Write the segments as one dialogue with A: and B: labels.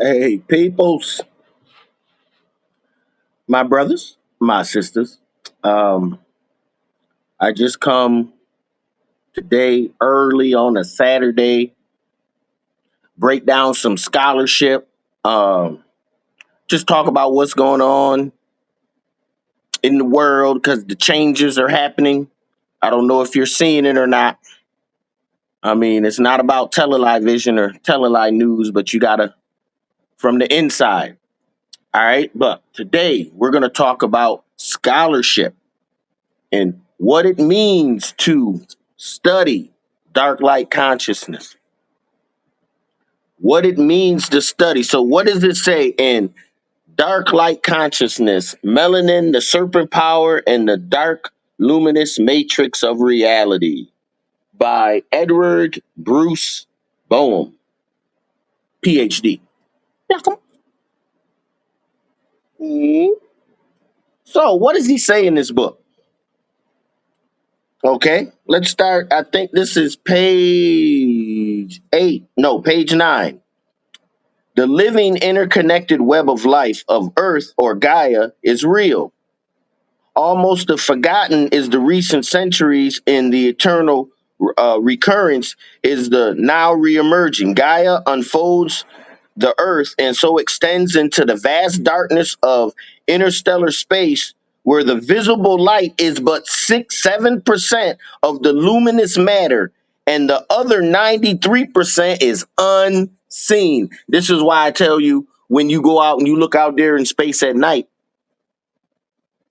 A: Hey, peoples, my brothers, my sisters. Um, I just come today early on a Saturday, break down some scholarship, um, just talk about what's going on in the world because the changes are happening. I don't know if you're seeing it or not. I mean, it's not about television or teleli news, but you gotta from the inside. All right. But today we're gonna talk about scholarship and what it means to study dark light consciousness, what it means to study. So, what does it say in dark light consciousness, melanin, the serpent power, and the dark luminous matrix of reality by Edward Bruce Boehm, PhD? So, what does he say in this book? Okay, let's start. I think this is page 8. No, page 9. The living interconnected web of life of Earth or Gaia is real. Almost the forgotten is the recent centuries in the eternal recurrence is the now reemerging. Gaia unfolds the Earth and so extends into the vast darkness of interstellar space where the visible light is but 7% of the luminous matter and the other 93% is unseen. This is why I tell you when you go out and you look out there in space at night,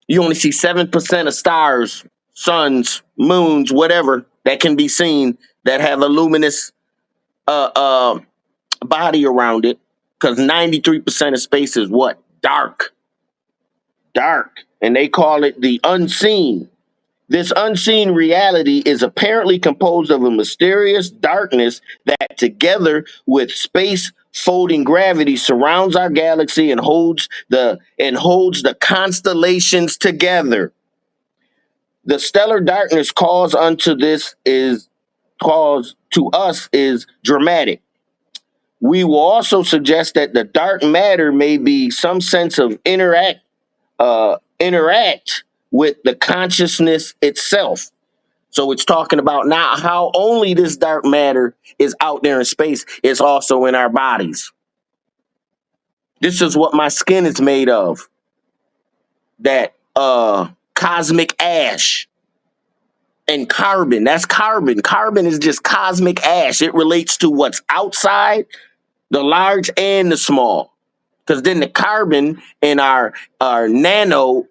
A: you only see 7% of stars, suns, moons, whatever that can be seen that have a luminous uh, uh, body around it, because 93% of space is what? Dark. Dark. And they call it the unseen. This unseen reality is apparently composed of a mysterious darkness that, together with space folding gravity, surrounds our galaxy and holds the constellations together. The stellar darkness caused to us is dramatic. We will also suggest that the dark matter may be some sense of interact with the consciousness itself. So it's talking about not how only this dark matter is out there in space, it's also in our bodies. This is what my skin is made of. That cosmic ash and carbon. That's carbon. Carbon is just cosmic ash. It relates to what's outside, the large and the small. Because then the carbon in our nanomelanin,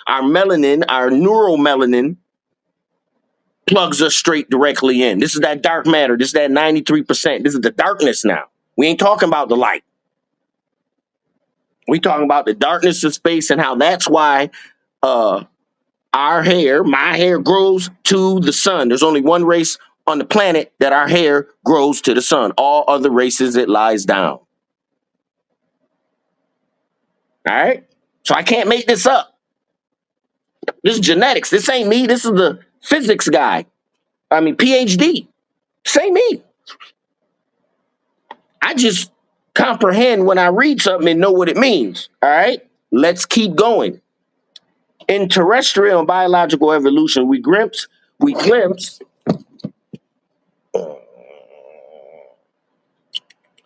A: our neuromelanin plugs us straight directly in. This is that dark matter. This is that 93%. This is the darkness now. We ain't talking about the light. We talking about the darkness of space and how that's why my hair grows to the sun. There's only one race on the planet that our hair grows to the sun. All other races, it lies down. All right. So I can't make this up. This is genetics. This ain't me. This is the physics guy. I mean, PhD. This ain't me. I just comprehend when I read something and know what it means. All right. Let's keep going. In terrestrial and biological evolution, we glimpse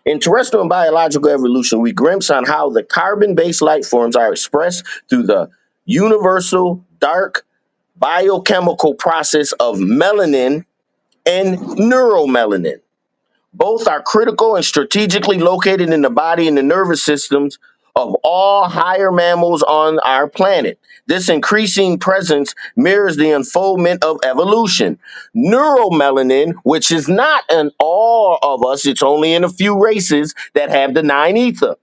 A: In terrestrial and biological evolution, we glimpse on how the carbon-based life forms are expressed through the universal dark biochemical process of melanin and neuromelanin. Both are critical and strategically located in the body and the nervous systems of all higher mammals on our planet. This increasing presence mirrors the unfoldment of evolution. Neuromelanin, which is not in all of us, it's only in a few races that have the 9 ether.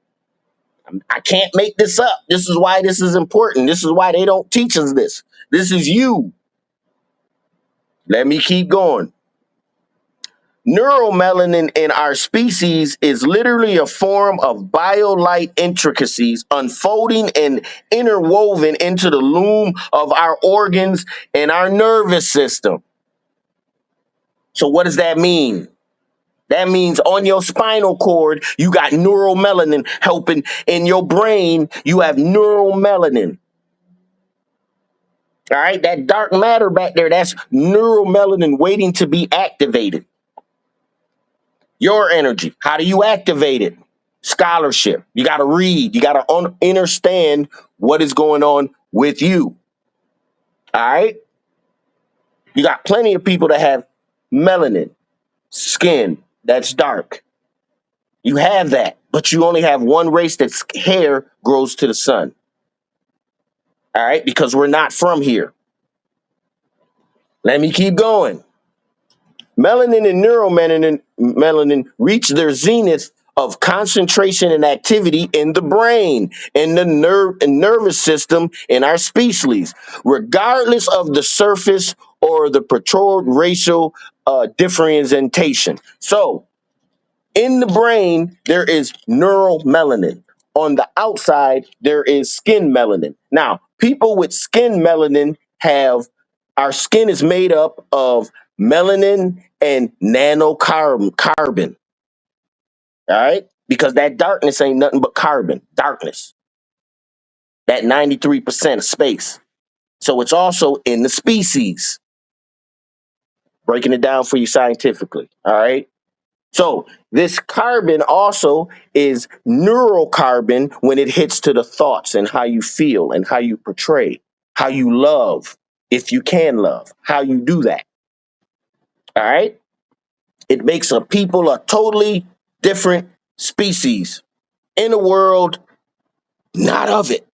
A: I can't make this up. This is why this is important. This is why they don't teach us this. This is you. Let me keep going. Neuromelanin in our species is literally a form of biolight intricacies unfolding and interwoven into the loom of our organs and our nervous system. So what does that mean? That means on your spinal cord, you got neuromelanin helping. In your brain, you have neuromelanin. All right, that dark matter back there, that's neuromelanin waiting to be activated. Your energy, how do you activate it? Scholarship. You got to read. You got to understand what is going on with you. All right? You got plenty of people that have melanin, skin that's dark. You have that, but you only have one race that's hair grows to the sun. All right? Because we're not from here. Let me keep going. Melanin and neuromelanin reach their zenith of concentration and activity in the brain, in the nervous system, in our species, regardless of the surface or the protrude racial differentiation. So, in the brain, there is neuromelanin. On the outside, there is skin melanin. Now, people with skin melanin our skin is made up of melanin and nanocarbon. All right? Because that darkness ain't nothing but carbon, darkness. That 93% of space. So it's also in the species. Breaking it down for you scientifically. All right? So this carbon also is neurocarbon when it hits to the thoughts and how you feel and how you portray, how you love, if you can love, how you do that. All right? It makes a people a totally different species in a world not of it.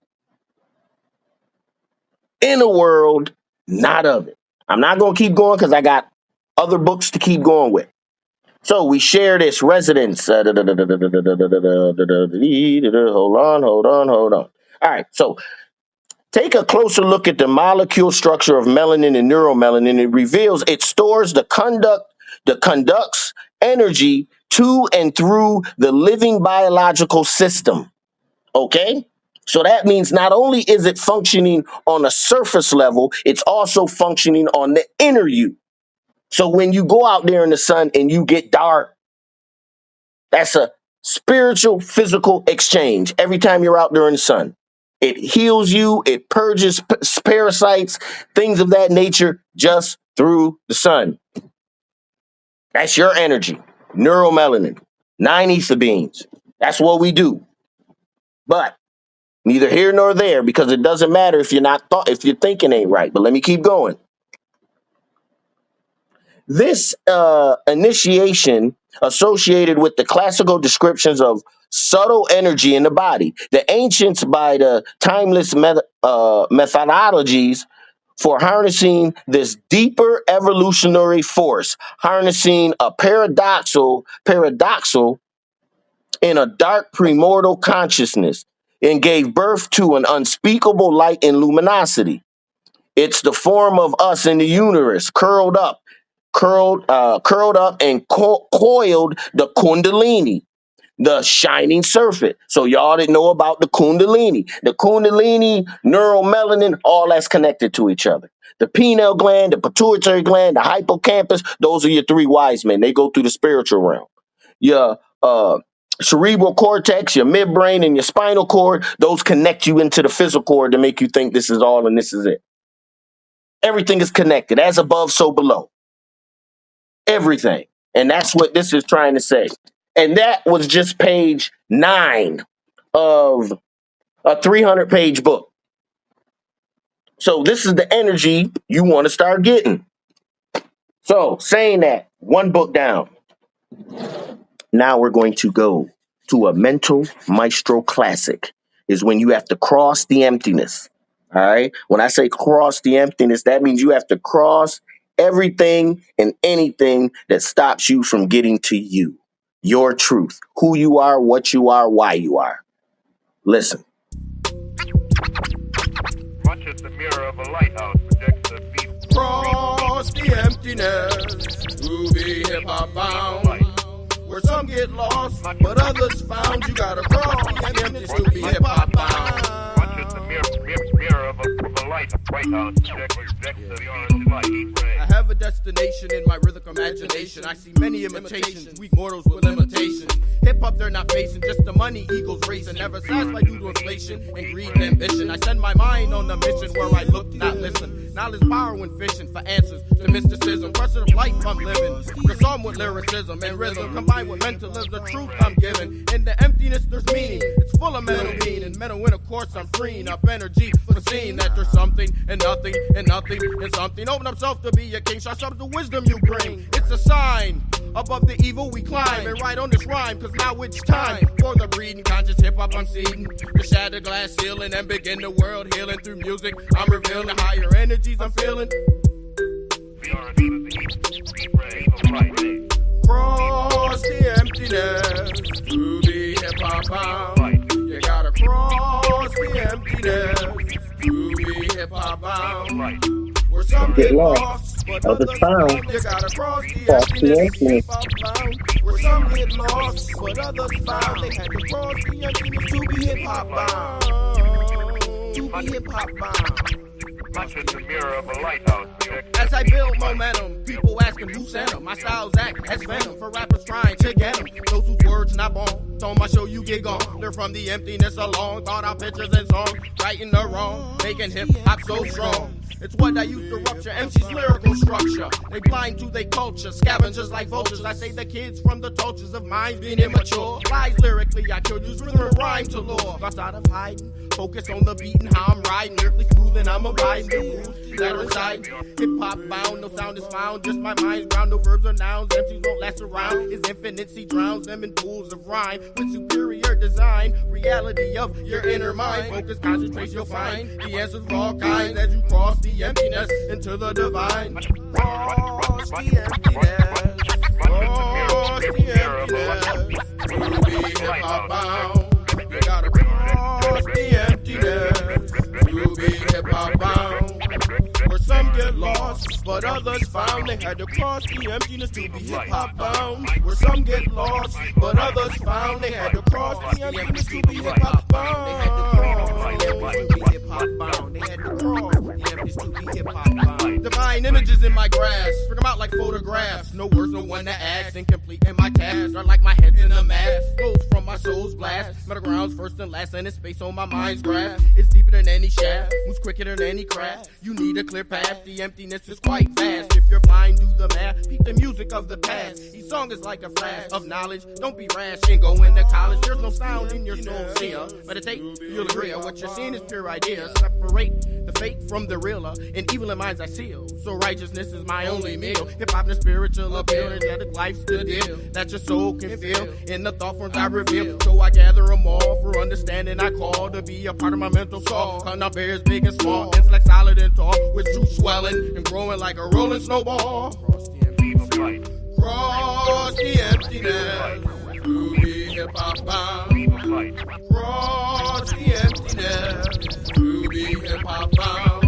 A: In a world not of it. I'm not going to keep going because I got other books to keep going with. So we share this resonance. Hold on. All right. So take a closer look at the molecule structure of melanin and neuromelanin. It reveals it stores the conducts energy to and through the living biological system. Okay? So that means not only is it functioning on a surface level, it's also functioning on the inner you. So when you go out there in the sun and you get dark, that's a spiritual, physical exchange every time you're out there in the sun. It heals you, it purges parasites, things of that nature just through the sun. That's your energy, neuromelanin, 9 ether beams. That's what we do. But neither here nor there, because it doesn't matter if if your thinking ain't right. But let me keep going. This initiation associated with the classical descriptions of subtle energy in the body. The ancients, by the timeless methodologies for harnessing this deeper evolutionary force, harnessing a paradoxal in a dark primordial consciousness, and gave birth to an unspeakable light and luminosity. It's the form of us in the universe, curled up and coiled the kundalini, the shining serpent. So y'all didn't know about the kundalini. The kundalini, neuromelanin, all that's connected to each other. The pineal gland, the pituitary gland, the hippocampus, those are your three wise men. They go through the spiritual realm. Your cerebral cortex, your midbrain, and your spinal cord, those connect you into the physical cord to make you think this is all and this is it. Everything is connected, as above, so below. Everything. And that's what this is trying to say. And that was just page 9 of a 300-page book. So this is the energy you want to start getting. So saying that, one book down. Now we're going to go to a mental maestro classic. Is when you have to cross the emptiness. All right. When I say cross the emptiness, that means you have to cross everything and anything that stops you from getting to you, your truth, who you are, what you are, why you are. Listen.
B: Much as the mirror of a lighthouse projects the beat.
C: Cross the emptiness, groovy hip-hop bound. Where some get lost, but others found. You gotta cross the emptiness to be hip-hop bound.
B: Much as the mirror of a light house projects the orange light.
C: I have a destination in my rhythmic imagination. I see many imitations, weak mortals with limitations. Hip hop, they're not facing just the money eagles racing. Never satisfied due to inflation and greed and ambition. I send my mind on a mission where I look, not listen. Knowledge power when fishing for answers to mysticism. Question of life I'm living. The psalm with lyricism and rhythm combined with mentalism. The truth I'm giving. In the emptiness, there's meaning. It's full of mental meaning. Mental intercourse, I'm freeing up energy for seeing that there's something and nothing and nothing and something. Open up self to be a king. Shout out the wisdom you bring. It's a sign. Above the evil we climb and write on this rhyme, cause now it's time for the breeding conscious hip-hop I'm seeing. The shattered glass ceiling and begin the world healing through music. I'm revealing the higher energies I'm feeling. Cross the emptiness to the hip-hop bound. You gotta cross the emptiness to the hip-hop bound. Where some get lost, but others found. You gotta cross the emptiness. Where some get lost, but others found. They had to cross the emptiness to be hip hop bound. To be hip hop bound.
B: Conscious the mirror of a lighthouse projects.
C: As I build momentum, people asking who sent them. My styles act as venom for rappers trying to get them. Those whose words not born, on my show you get gone. They're from the emptiness alone, thought out pictures and songs, righting the wrong, making hip hop so strong. It's what I use to rupture MC's lyrical structure. They blind to their culture, scavengers like vultures. I say the kids from the tortures of minds being immature. Lies lyrically, I kill use rhythm and rhyme to lore. Got out of hiding, focus on the beat and how I'm riding. Lyrically smooth and I'm abiding the rules that are inside. Hip hop bound, no sound is found. Just my mind's ground, no verbs or nouns. MCs won't last around. His infinite sea drowns them in pools of rhyme with superior design. Reality of your inner mind. Focus, concentrate, you'll find the answers of all kinds as you cross the emptiness into the divine. Cross the emptiness. Cross the emptiness. To be hip hop bound. You gotta cross the emptiness. To be hip hop bound. Where some get lost, but others found. They had to cross the emptiness to be hip hop bound. Where some get lost, but others found. They had to cross the emptiness to be hip hop bound. They had to cross the emptiness to be hip hop bound. They had to cross the emptiness to be hip hop bound. Divine images in my grasp, bring them out like photographs. No words, no one to ask. Incomplete in my tasks are like my head's in a mask. Flows from my soul's blast. Metal grounds first and last, and it's space on my mind's grasp. It's deeper than any shaft, moves quicker than any craft. You need a clear path, the emptiness is quite vast. If you're blind, do the math, peep the music of the past. Each song is like a flash of knowledge. Don't be rash and go into college. There's no sound in your soul, seer. Meditate, you'll agree. What you're seeing is pure ideas. Separate the fake from the realer, and evil in minds I seal. So righteousness is my only meal. Hip hop and spiritual appeal, energetic life's the deal that your soul can feel. In the thought forms I reveal, so I gather them all for understanding. I call to be a part of my mental soul. Cutting up bears big and small, intellect solid and tall, with truth swelling and growing like a rolling snowball. Cross the emptiness. Cross the emptiness. To be hip hop bound. Cross the emptiness. To be hip hop bound.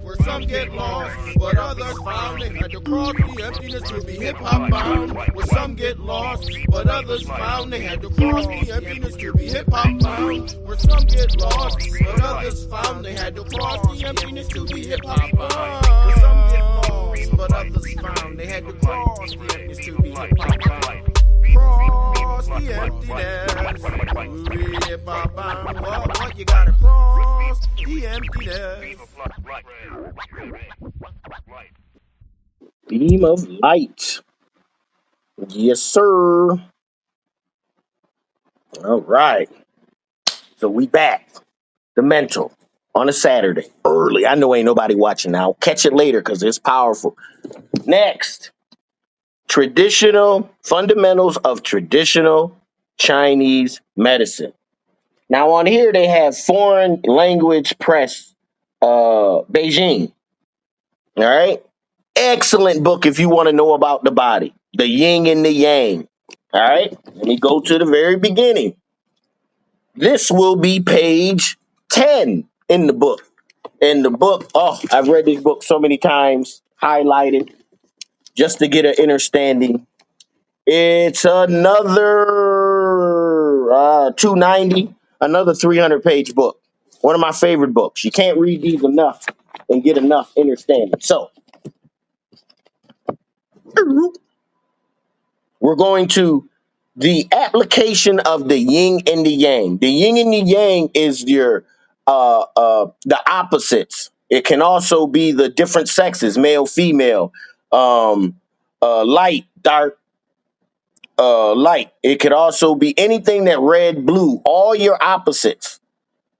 C: Where some get lost, but others found. They had to cross the emptiness to be hip hop bound. Where some get lost, but others found. They had to cross the emptiness to be hip hop bound. Where some get lost, but others found. They had to cross the emptiness to be hip hop bound. Where some get lost, but others found. They had to cross the emptiness to be hip hop bound. Cross the emptiness to be hip hop bound. What you gotta cross the emptiness.
A: Beam of light. Yes, sir. All right. So we back. The mental on a Saturday. Early. I know ain't nobody watching now. Catch it later because it's powerful. Next. Traditional fundamentals of traditional Chinese medicine. Now on here they have foreign language press, Beijing. All right. Excellent book if you want to know about the body, the yin and the yang. All right. Let me go to the very beginning. This will be page 10 in the book. I've read this book so many times, highlighted, just to get an understanding. It's another 290, another 300-page book. One of my favorite books. You can't read these enough and get enough understanding. So we're going to the application of the yin and the yang. The yin and the yang is your the opposites. It can also be the different sexes, male, female, light, dark, light. It could also be anything that red, blue, all your opposites.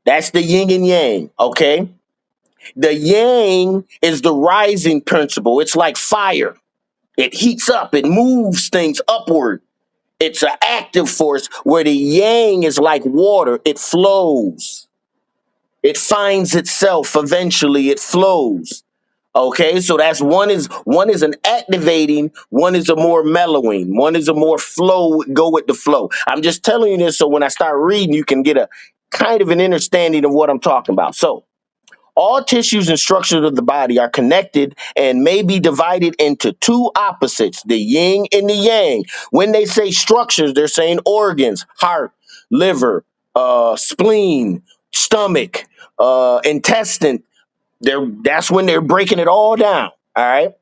A: That's the yin and yang, okay? The yang is the rising principle. It's like fire. It heats up, it moves things upward. It's an active force where the yang is like water. It flows. It finds itself eventually. It flows. Okay, so that's one is an activating, one is a more mellowing, one is a more flow, go with the flow. I'm just telling you this so when I start reading, you can get a kind of an understanding of what I'm talking about. So all tissues and structures of the body are connected and may be divided into two opposites, the yin and the yang. When they say structures, they're saying organs, heart, liver, spleen, stomach, intestine. That's when they're breaking it all down. All right.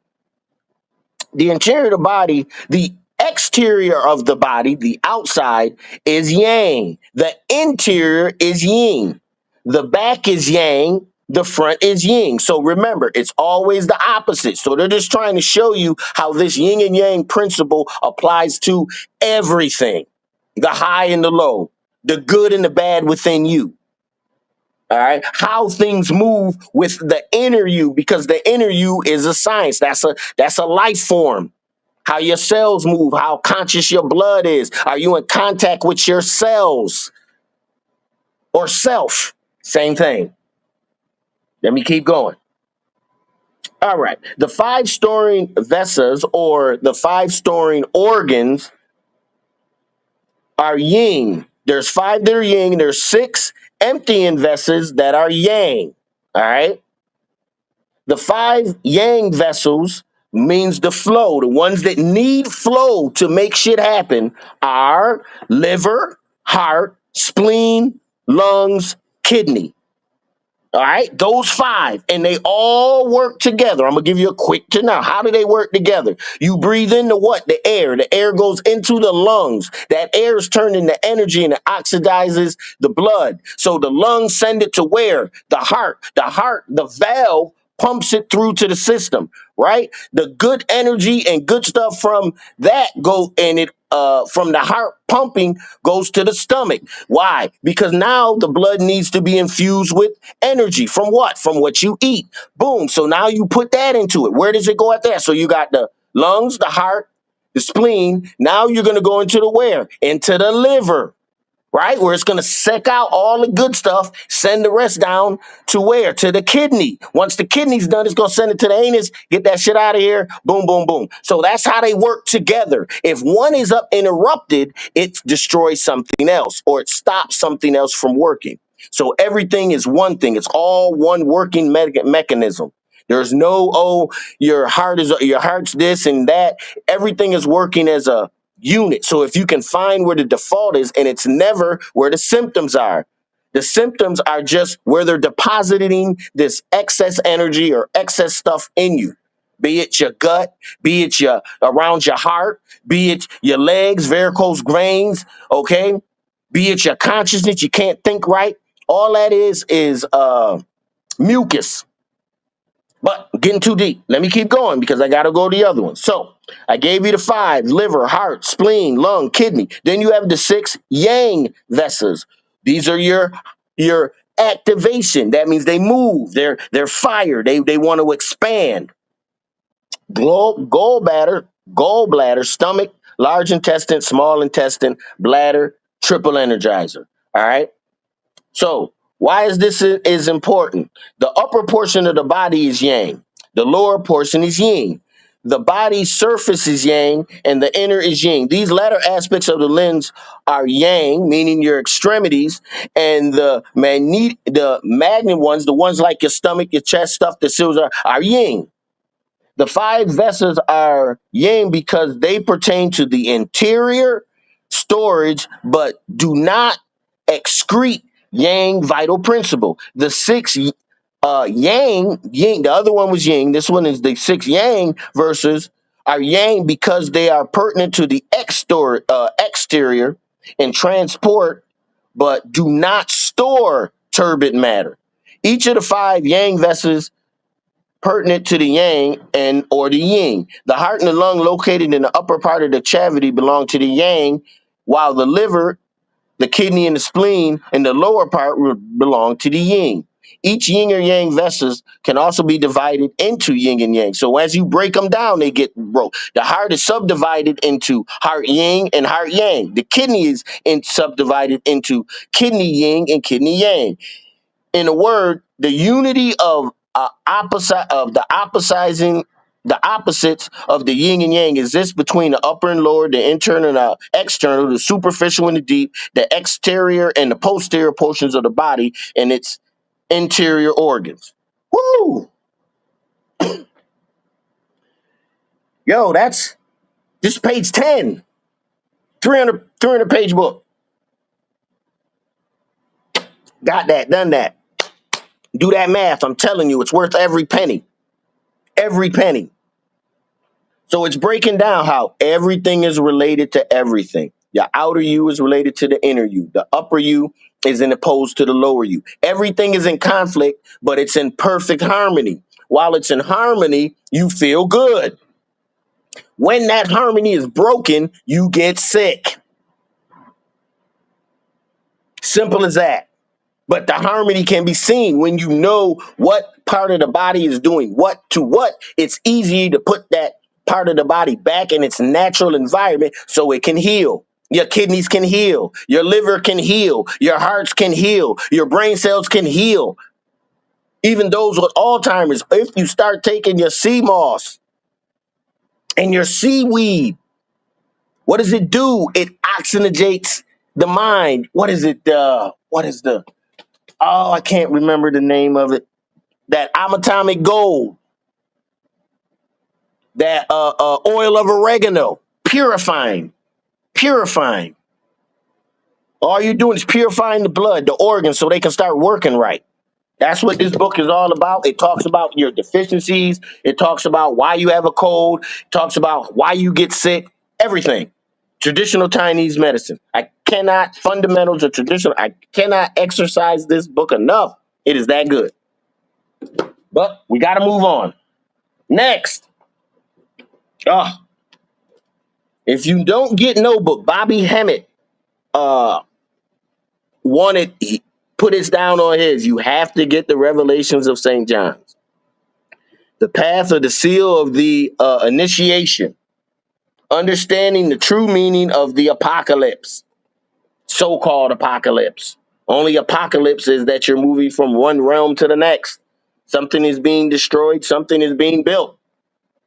A: The interior of the body, the exterior of the body, the outside is yang. The interior is yin. The back is yang. The front is yin. So remember, it's always the opposite. So they're just trying to show you how this yin and yang principle applies to everything, the high and the low, the good and the bad within you. All right, how things move with the inner you, because the inner you is a science. That's a life form. How your cells move, how conscious your blood is. Are you in contact with your cells or self? Same thing. Let me keep going. All right, the five storing vessels or the five storing organs are yin. There's five that are yin. There's six emptying vessels that are yang. All right. The five yang vessels means the flow. The ones that need flow to make shit happen are liver, heart, spleen, lungs, kidney. All right, those five, and they all work together. I'm gonna give you a quick to now. How do they work together? You breathe into what? The air. The air goes into the lungs. That air is turned into energy and it oxidizes the blood. So the lungs send it to where? The heart. The heart, the valve pumps it through to the system, right? The good energy and good stuff from that go and it from the heart pumping goes to the stomach. Why? Because now the blood needs to be infused with energy from what? From what you eat. Boom. So now you put that into it. Where does it go at that? So you got the lungs, the heart, the spleen. Now you're going to go into the where? Into the liver, right? Where it's going to suck out all the good stuff, send the rest down to where? To the kidney. Once the kidney's done, it's going to send it to the anus, get that shit out of here, boom, boom, boom. So that's how they work together. If one is up interrupted, it destroys something else or it stops something else from working. So everything is one thing. It's all one working mechanism. There's no, oh, your heart's this and that. Everything is working as a unit. So if you can find where the default is, and it's never where the symptoms are. The symptoms are just where they're depositing this excess energy or excess stuff in you. Be it your gut, be it your around your heart, be it your legs, varicose veins, okay? Be it your consciousness, you can't think right. All that is mucus. But getting too deep. Let me keep going because I got to go to the other one. So I gave you the five: liver, heart, spleen, lung, kidney. Then you have the six yang vessels. These are your activation. That means they move. They're fire. They want to expand. Gallbladder, stomach, large intestine, small intestine, bladder, triple energizer. All right. So why is this is important? The upper portion of the body is yang. The lower portion is yin. The body's surface is yang and the inner is yin. These latter aspects of the lens are yang, meaning your extremities, and the magnet ones, the ones like your stomach, your chest stuff, the seals are yin. The five vessels are yin because they pertain to the interior storage, but do not excrete yang vital principle. The six yang, yin, the other one was yin. This one is the six yang versus are yang because they are pertinent to the exterior and transport, but do not store turbid matter. Each of the five yang vessels pertinent to the yang and or the yin. The heart and the lung located in the upper part of the cavity belong to the yang, while the liver, the kidney, and the spleen in the lower part would belong to the yin. Each yin or yang vessels can also be divided into yin and yang. So as you break them down, they get broke. The heart is subdivided into heart yin and heart yang. The kidney is subdivided into kidney yin and kidney yang. In a word, the unity of the opposites of the yin and yang exists between the upper and lower, the internal and the external, the superficial and the deep, the exterior and the posterior portions of the body and its interior organs. Woo! Yo, that's just page 10. 300 page book. Got that, done that. Do that math. I'm telling you, it's worth every penny. Every penny. So it's breaking down how everything is related to everything. Your outer you is related to the inner you. The upper you is in opposed to the lower you. Everything is in conflict, but it's in perfect harmony. While it's in harmony, you feel good. When that harmony is broken, you get sick. Simple as that. But the harmony can be seen when you know what part of the body is doing what to what. It's easy to put that part of the body back in its natural environment so it can heal. Your kidneys can heal. Your liver can heal. Your hearts can heal. Your brain cells can heal. Even those with Alzheimer's, if you start taking your sea moss and your seaweed, what does it do? It oxygenates the mind. What is it? Oh, I can't remember the name of it. That amatomic gold, that oil of oregano, purifying. All you're doing is purifying the blood, the organs, so they can start working right. That's what this book is all about. It talks about your deficiencies. It talks about why you have a cold. It talks about why you get sick. Everything. Traditional Chinese medicine. Fundamentals of traditional. I cannot exercise this book enough. It is that good. But we got to move on. Next. If you don't get no book, Bobby Hemmett put it down on his. You have to get the Revelations of St. John's. The path of the seal of the initiation. Understanding the true meaning of the apocalypse. So-called apocalypse. Only apocalypse is that you're moving from one realm to the next. Something is being destroyed. Something is being built.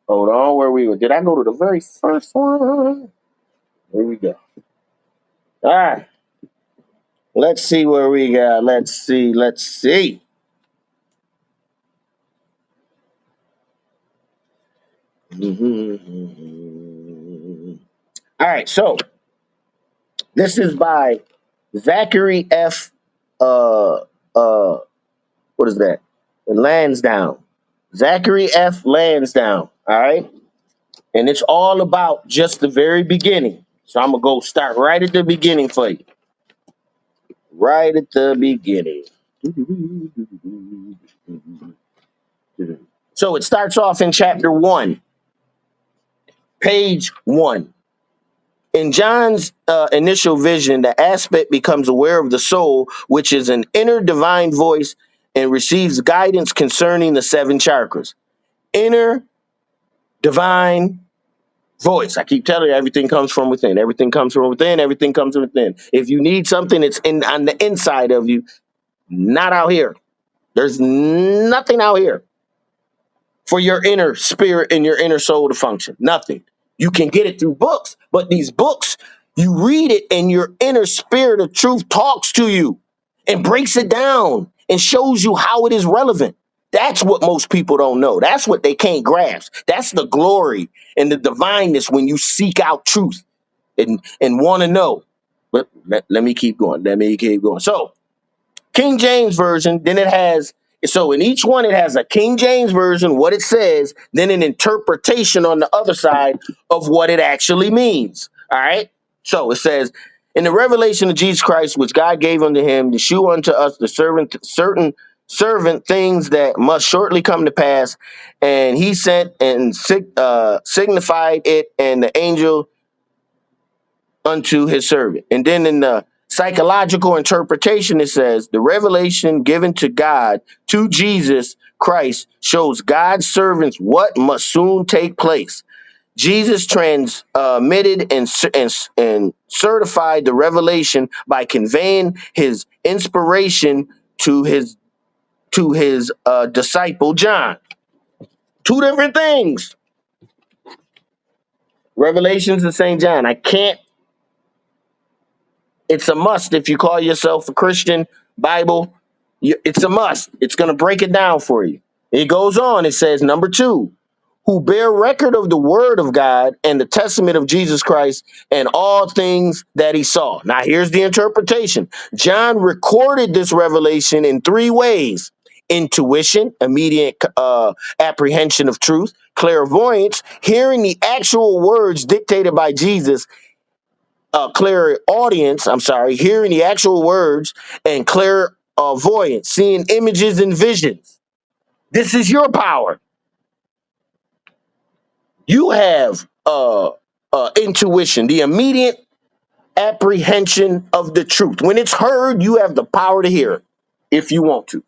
A: Hold on, where we were. Did I go to the very first one? Here we go. All right. Let's see where we got. Let's see. All right, so this is by Zachary F. What is that? Lansdowne. Zachary F. Lansdowne. All right. And it's all about just the very beginning. So I'm going to go start right at the beginning for you. Right at the beginning. So it starts off in chapter 1, page 1. In John's initial vision, the aspect becomes aware of the soul, which is an inner divine voice, and receives guidance concerning the 7 chakras. Inner divine voice. I keep telling you, everything comes from within. Everything comes from within. Everything comes from within. If you need something, it's on the inside of you, not out here. There's nothing out here for your inner spirit and your inner soul to function. Nothing. You can get it through books, but these books, you read it and your inner spirit of truth talks to you and breaks it down and shows you how it is relevant. That's what most people don't know. That's what they can't grasp. That's the glory and the divineness when you seek out truth and want to know. But let me keep going. So King James Version, then it has, so in each one, it has a King James Version, what it says, then an interpretation on the other side of what it actually means. All right. So it says, in the revelation of Jesus Christ, which God gave unto him to shew unto us the certain servant things that must shortly come to pass, and he sent and signified it, and the angel unto his servant. And then in the psychological interpretation, it says the revelation given to God to Jesus Christ shows God's servants what must soon take place. Jesus transmitted and certified the revelation by conveying his inspiration to his disciple John. Two different things. Revelations of St. John. I can't. It's a must if you call yourself a Christian. Bible, it's a must. It's going to break it down for you. It goes on. It says, number 2, who bear record of the word of God and the testament of Jesus Christ and all things that he saw. Now, here's the interpretation. John recorded this revelation in 3 ways: intuition, immediate apprehension of truth; clairvoyance, hearing the actual words dictated by Jesus; clear audience, hearing the actual words; and clear voyance, seeing images and visions. This is your power. You have intuition, the immediate apprehension of the truth. When it's heard, you have the power to hear it if you want to.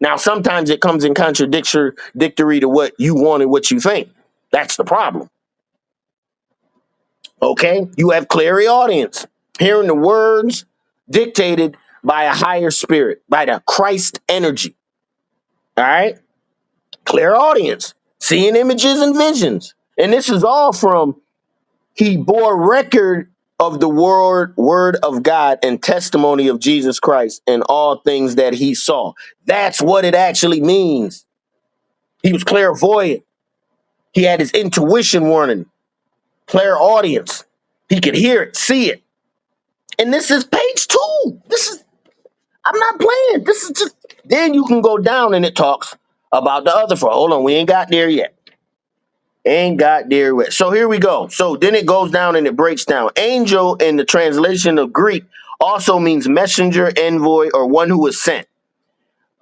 A: Now, sometimes it comes in contradictory to what you want and what you think. That's the problem. Okay? You have clairaudience, hearing the words dictated by a higher spirit, by the Christ energy. All right? Clairaudience, seeing images and visions. And this is all from he bore record of the word of God and testimony of Jesus Christ and all things that he saw. That's what it actually means. He was clairvoyant. He had his intuition warning, clairaudience. He could hear it, see it. And this is page 2. I'm not playing. This is just, then you can go down and it talks about the other 4. Hold on, we ain't got there yet. Ain't got there yet. So here we go. So then it goes down and it breaks down. Angel in the translation of Greek also means messenger, envoy, or one who is sent.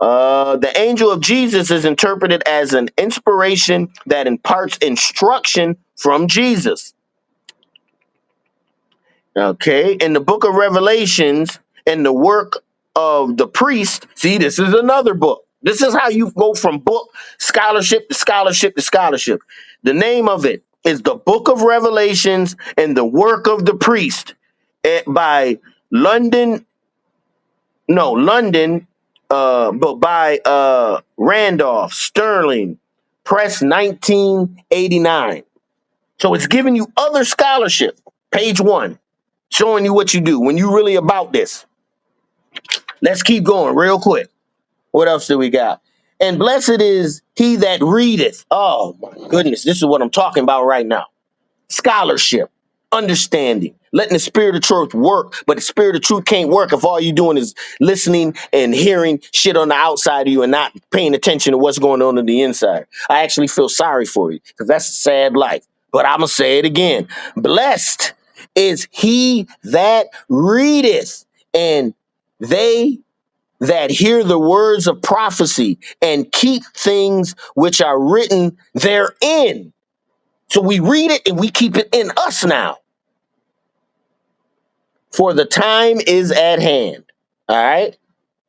A: The angel of Jesus is interpreted as an inspiration that imparts instruction from Jesus. Okay, in the book of Revelations and the work of the priest, see, this is another book. This is how you go from book scholarship to scholarship to scholarship. The name of it is the Book of Revelations and the Work of the Priest by London, but by Randolph Sterling, Press 1989. So it's giving you other scholarship, page 1. Showing you what you do when you really about this. Let's keep going real quick. What else do we got? And blessed is he that readeth. Oh my goodness, this is what I'm talking about right now. Scholarship, understanding, letting the spirit of truth work, but the spirit of truth can't work if all you're doing is listening and hearing shit on the outside of you and not paying attention to what's going on the inside. I actually feel sorry for you because that's a sad life. But I'm going to say it again. Blessed is he that readeth, and they that hear the words of prophecy and keep things which are written therein. So we read it and we keep it in us now. For the time is at hand. All right.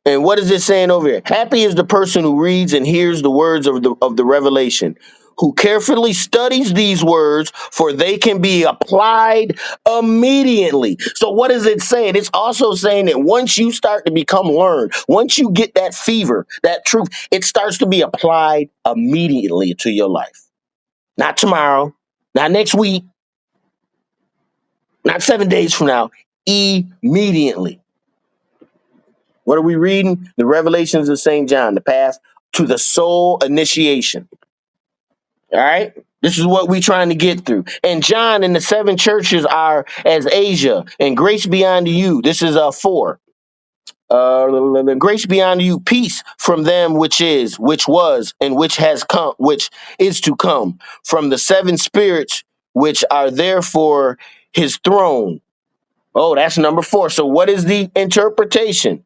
A: And what is it saying over here? Happy is the person who reads and hears the words of the revelation, who carefully studies these words, for they can be applied immediately. So what is it saying? It's also saying that once you start to become learned, once you get that fever, that truth, it starts to be applied immediately to your life. Not tomorrow, not next week, not 7 days from now, immediately. What are we reading? The Revelations of St. John, the path to the soul initiation. All right? This is what we're trying to get through. And John and the 7 churches are as Asia, and grace be unto you. This is 4. Grace be unto you, peace from them which is, which was, and which has come, which is to come, from the seven spirits which are there for his throne. Oh, that's number 4. So what is the interpretation?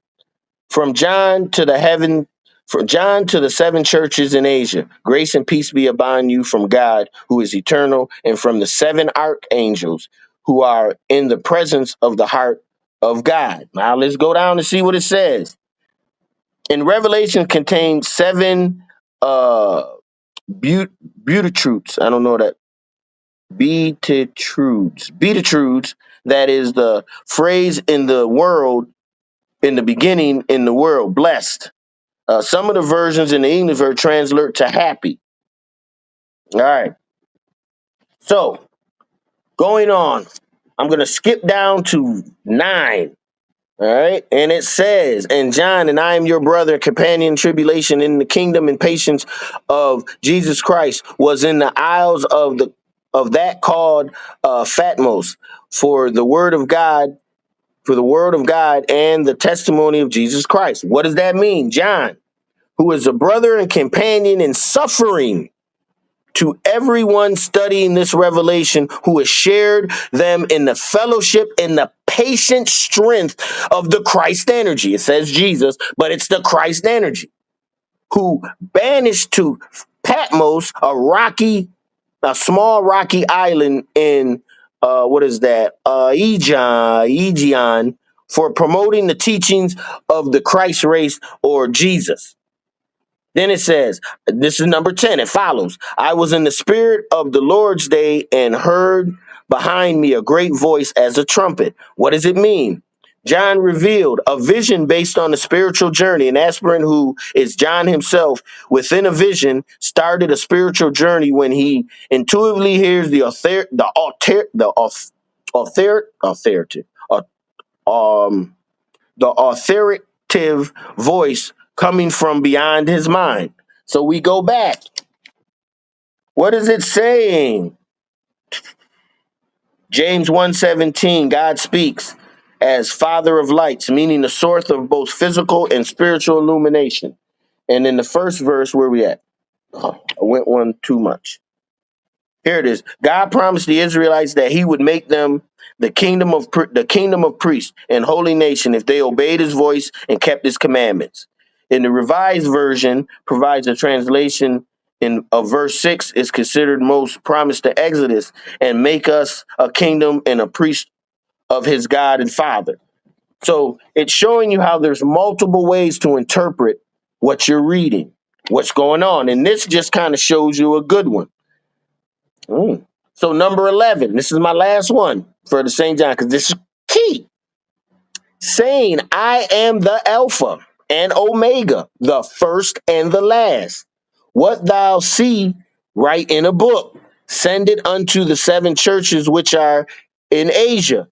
A: From John to the heaven, from John to the seven churches in Asia, grace and peace be upon you from God, who is eternal, and from the seven archangels who are in the presence of the heart of God. Now let's go down and see what it says. In Revelation contains 7 uh beatitudes. I don't know that. Beatitudes. That is the phrase in the world, in the beginning, in the world, blessed. Some of the versions in the English version translate to happy. All right. So going on, I'm going to skip down to 9. All right. And it says, and John, and I am your brother, companion, in tribulation in the kingdom and patience of Jesus Christ, was in the isles of that called Fatmos for the word of God, and the testimony of Jesus Christ. What does that mean? John, who is a brother and companion in suffering, to everyone studying this revelation, who has shared them in the fellowship and the patient strength of the Christ energy. It says Jesus, but it's the Christ energy, who banished to Patmos, a small rocky island in what is that? Aegean, for promoting the teachings of the Christ race, or Jesus. Then it says, this is number 10. It follows. I was in the spirit of the Lord's day and heard behind me a great voice as a trumpet. What does it mean? John revealed a vision based on the spiritual journey. An aspirant who is John himself, within a vision, started a spiritual journey when he intuitively hears the authoritative voice coming from beyond his mind. So we go back. What is it saying? James 1:17, God speaks as Father of lights, meaning the source of both physical and spiritual illumination. And in the first verse, where we at? Oh, I went one too much. Here it is. God promised the Israelites that he would make them the kingdom of priests and holy nation if they obeyed his voice and kept his commandments. In the Revised Version provides a translation of verse 6 is considered most promised to Exodus, and make us a kingdom and a priest of his God and Father. So it's showing you how there's multiple ways to interpret what you're reading, what's going on. And this just kind of shows you a good one. So number 11, this is my last one for the St. John, because this is key. Saying, I am the Alpha and Omega, the first and the last. What thou see, write in a book. Send it unto the 7 churches which are in Asia,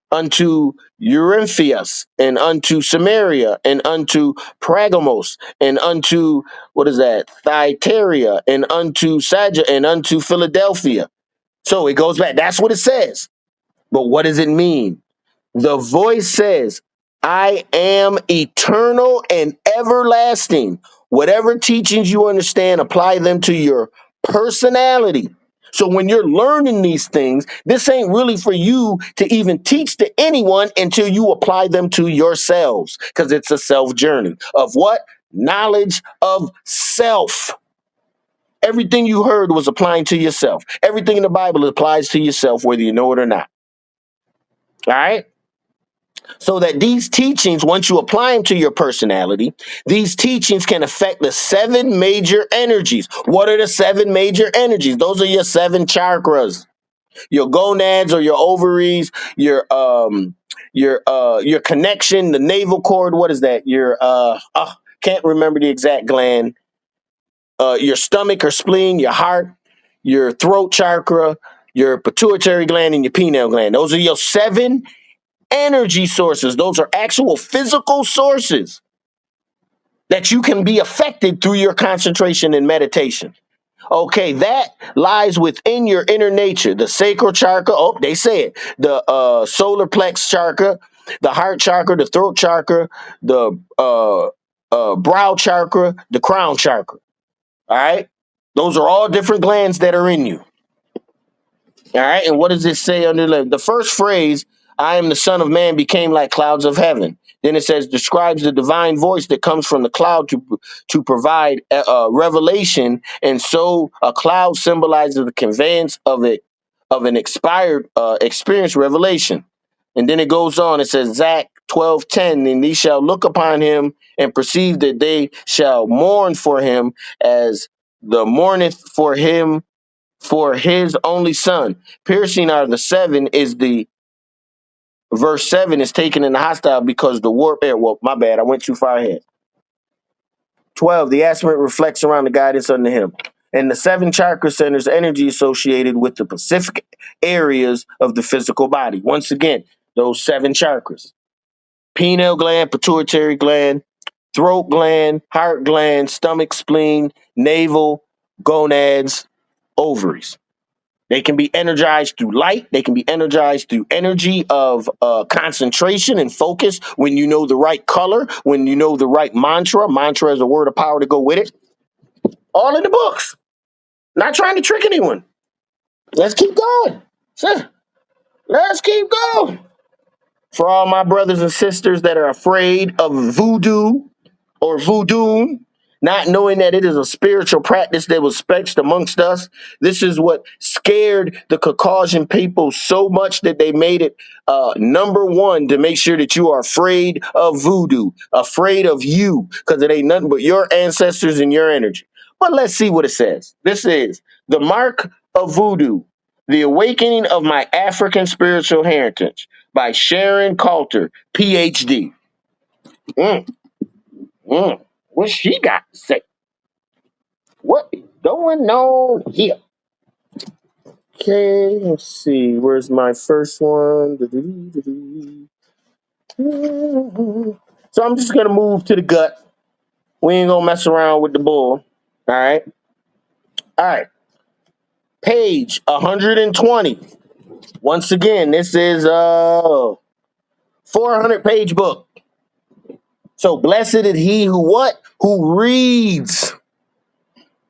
A: unto Euryphius, and unto Samaria, and unto Pergamos, and unto, what is that, Thyatira, and unto Sagia, and unto Philadelphia. So it goes back. That's what it says. But what does it mean? The voice says, I am eternal and everlasting. Whatever teachings you understand, apply them to your personality. So when you're learning these things, this ain't really for you to even teach to anyone until you apply them to yourselves, because it's a self journey of what? Knowledge of self. Everything you heard was applying to yourself. Everything in the Bible applies to yourself, whether you know it or not. All right? So that these teachings, once you apply them to your personality, these teachings can affect the 7 major energies. What are the 7 major energies? Those are your 7 chakras. Your gonads or your ovaries, your connection, the navel cord. What is that? Can't remember the exact gland. Your stomach or spleen, your heart, your throat chakra, your pituitary gland, and your pineal gland. Those are your 7 energy sources. Those are actual physical sources that you can be affected through your concentration and meditation. Okay, that lies within your inner nature, the sacral chakra. Oh, they say it. The solar plex chakra, the heart chakra, the throat chakra, the brow chakra, the crown chakra. All right, those are all different glands that are in you. All right, and what does it say under the first phrase? I am the Son of Man became like clouds of heaven. Then it says describes the divine voice that comes from the cloud to provide revelation, and so a cloud symbolizes the conveyance of an expired experienced revelation. And then it goes on. It says Zach 12:10, and they shall look upon him and perceive that they shall mourn for him as the mourneth for his only son. Piercing are the seven is the verse 7 is taken in the hostile because the warfare. Well, my bad, I went too far ahead. 12, the aspirant reflects around the guidance under him. And the seven chakra centers energy associated with the specific areas of the physical body. Once again, those seven chakras: pineal gland, pituitary gland, throat gland, heart gland, stomach, spleen, navel, gonads, ovaries. They can be energized through light. They can be energized through energy of concentration and focus when you know the right color, when you know the right mantra. Mantra is a word of power to go with it. All in the books. Not trying to trick anyone. Let's keep going. Sure. Let's keep going. For all my brothers and sisters that are afraid of voodoo or voodoo, not knowing that it is a spiritual practice that was spexed amongst us. This is what scared the Caucasian people so much that they made it number one to make sure that you are afraid of voodoo, afraid of you, because it ain't nothing but your ancestors and your energy. But let's see what it says. This is the mark of voodoo, the awakening of my African spiritual heritage by Sharon Coulter, PhD. Mm, what she got to say? What is going on here? Okay, let's see. Where's my first one? So I'm just gonna move to the gut. We ain't gonna mess around with the bull. All right. All right. Page 120. Once again, this is a 400-page book. So blessed is he who what? Who reads.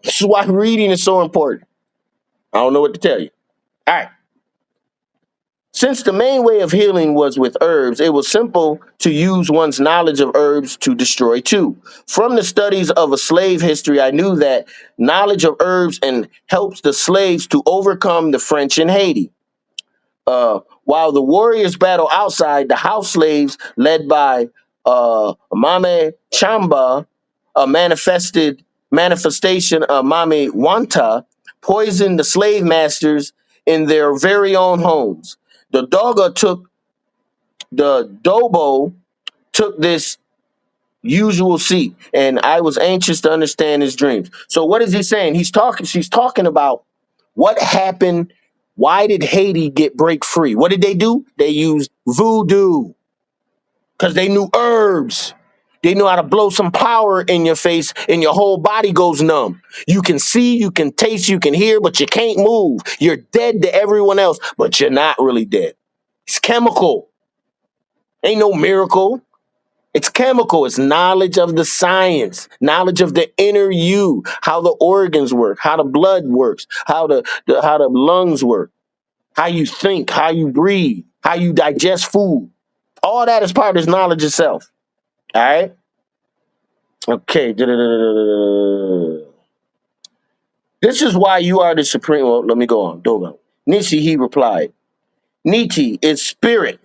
A: This is why reading is so important. I don't know what to tell you. All right. Since the main way of healing was with herbs, it was simple to use one's knowledge of herbs to destroy too. From the studies of a slave history, I knew that knowledge of herbs and helps the slaves to overcome the French in Haiti. While the warriors battle outside, the house slaves, led by Mame Chamba, a manifestation of Mame Wanta, poisoned the slave masters in their very own homes. The Dobo took this usual seat, and I was anxious to understand his dreams. So what is he saying? She's talking about what happened. Why did Haiti get break free? What did they do? They used voodoo because they knew herbs. They knew how to blow some power in your face and your whole body goes numb. You can see, you can taste, you can hear, but you can't move. You're dead to everyone else, but you're not really dead. It's chemical. Ain't no miracle. It's chemical. It's knowledge of the science, knowledge of the inner you, how the organs work, how the blood works, how the lungs work, how you think, how you breathe, how you digest food. All that is part of this knowledge itself. All right. Okay. This is why you are the supreme. Well, let me go on. Dogo. Nishi, he replied. Niti is spirit.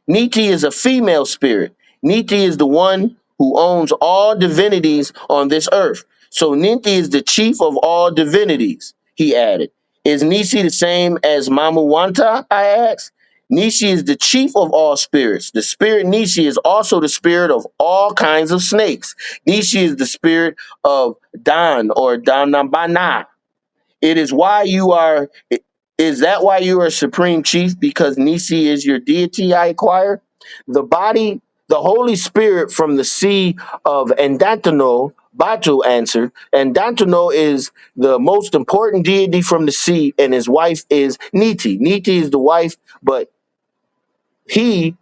A: Niti is a female spirit. Niti is the one who owns all divinities on this earth. So Niti is the chief of all divinities, he added. Is Nishi the same as Mamuwanta? I asked. Nishi is the chief of all spirits. The spirit Nishi is also the spirit of all kinds of snakes. Nishi is the spirit of Dan or Danambana. It is why you are. Is that why you are supreme chief? Because Nisi is your deity, I acquire? The body, the Holy Spirit from the sea of Endantano, Batu answered. Endantano is the most important deity from the sea, and his wife is Niti. Niti is the wife, but he,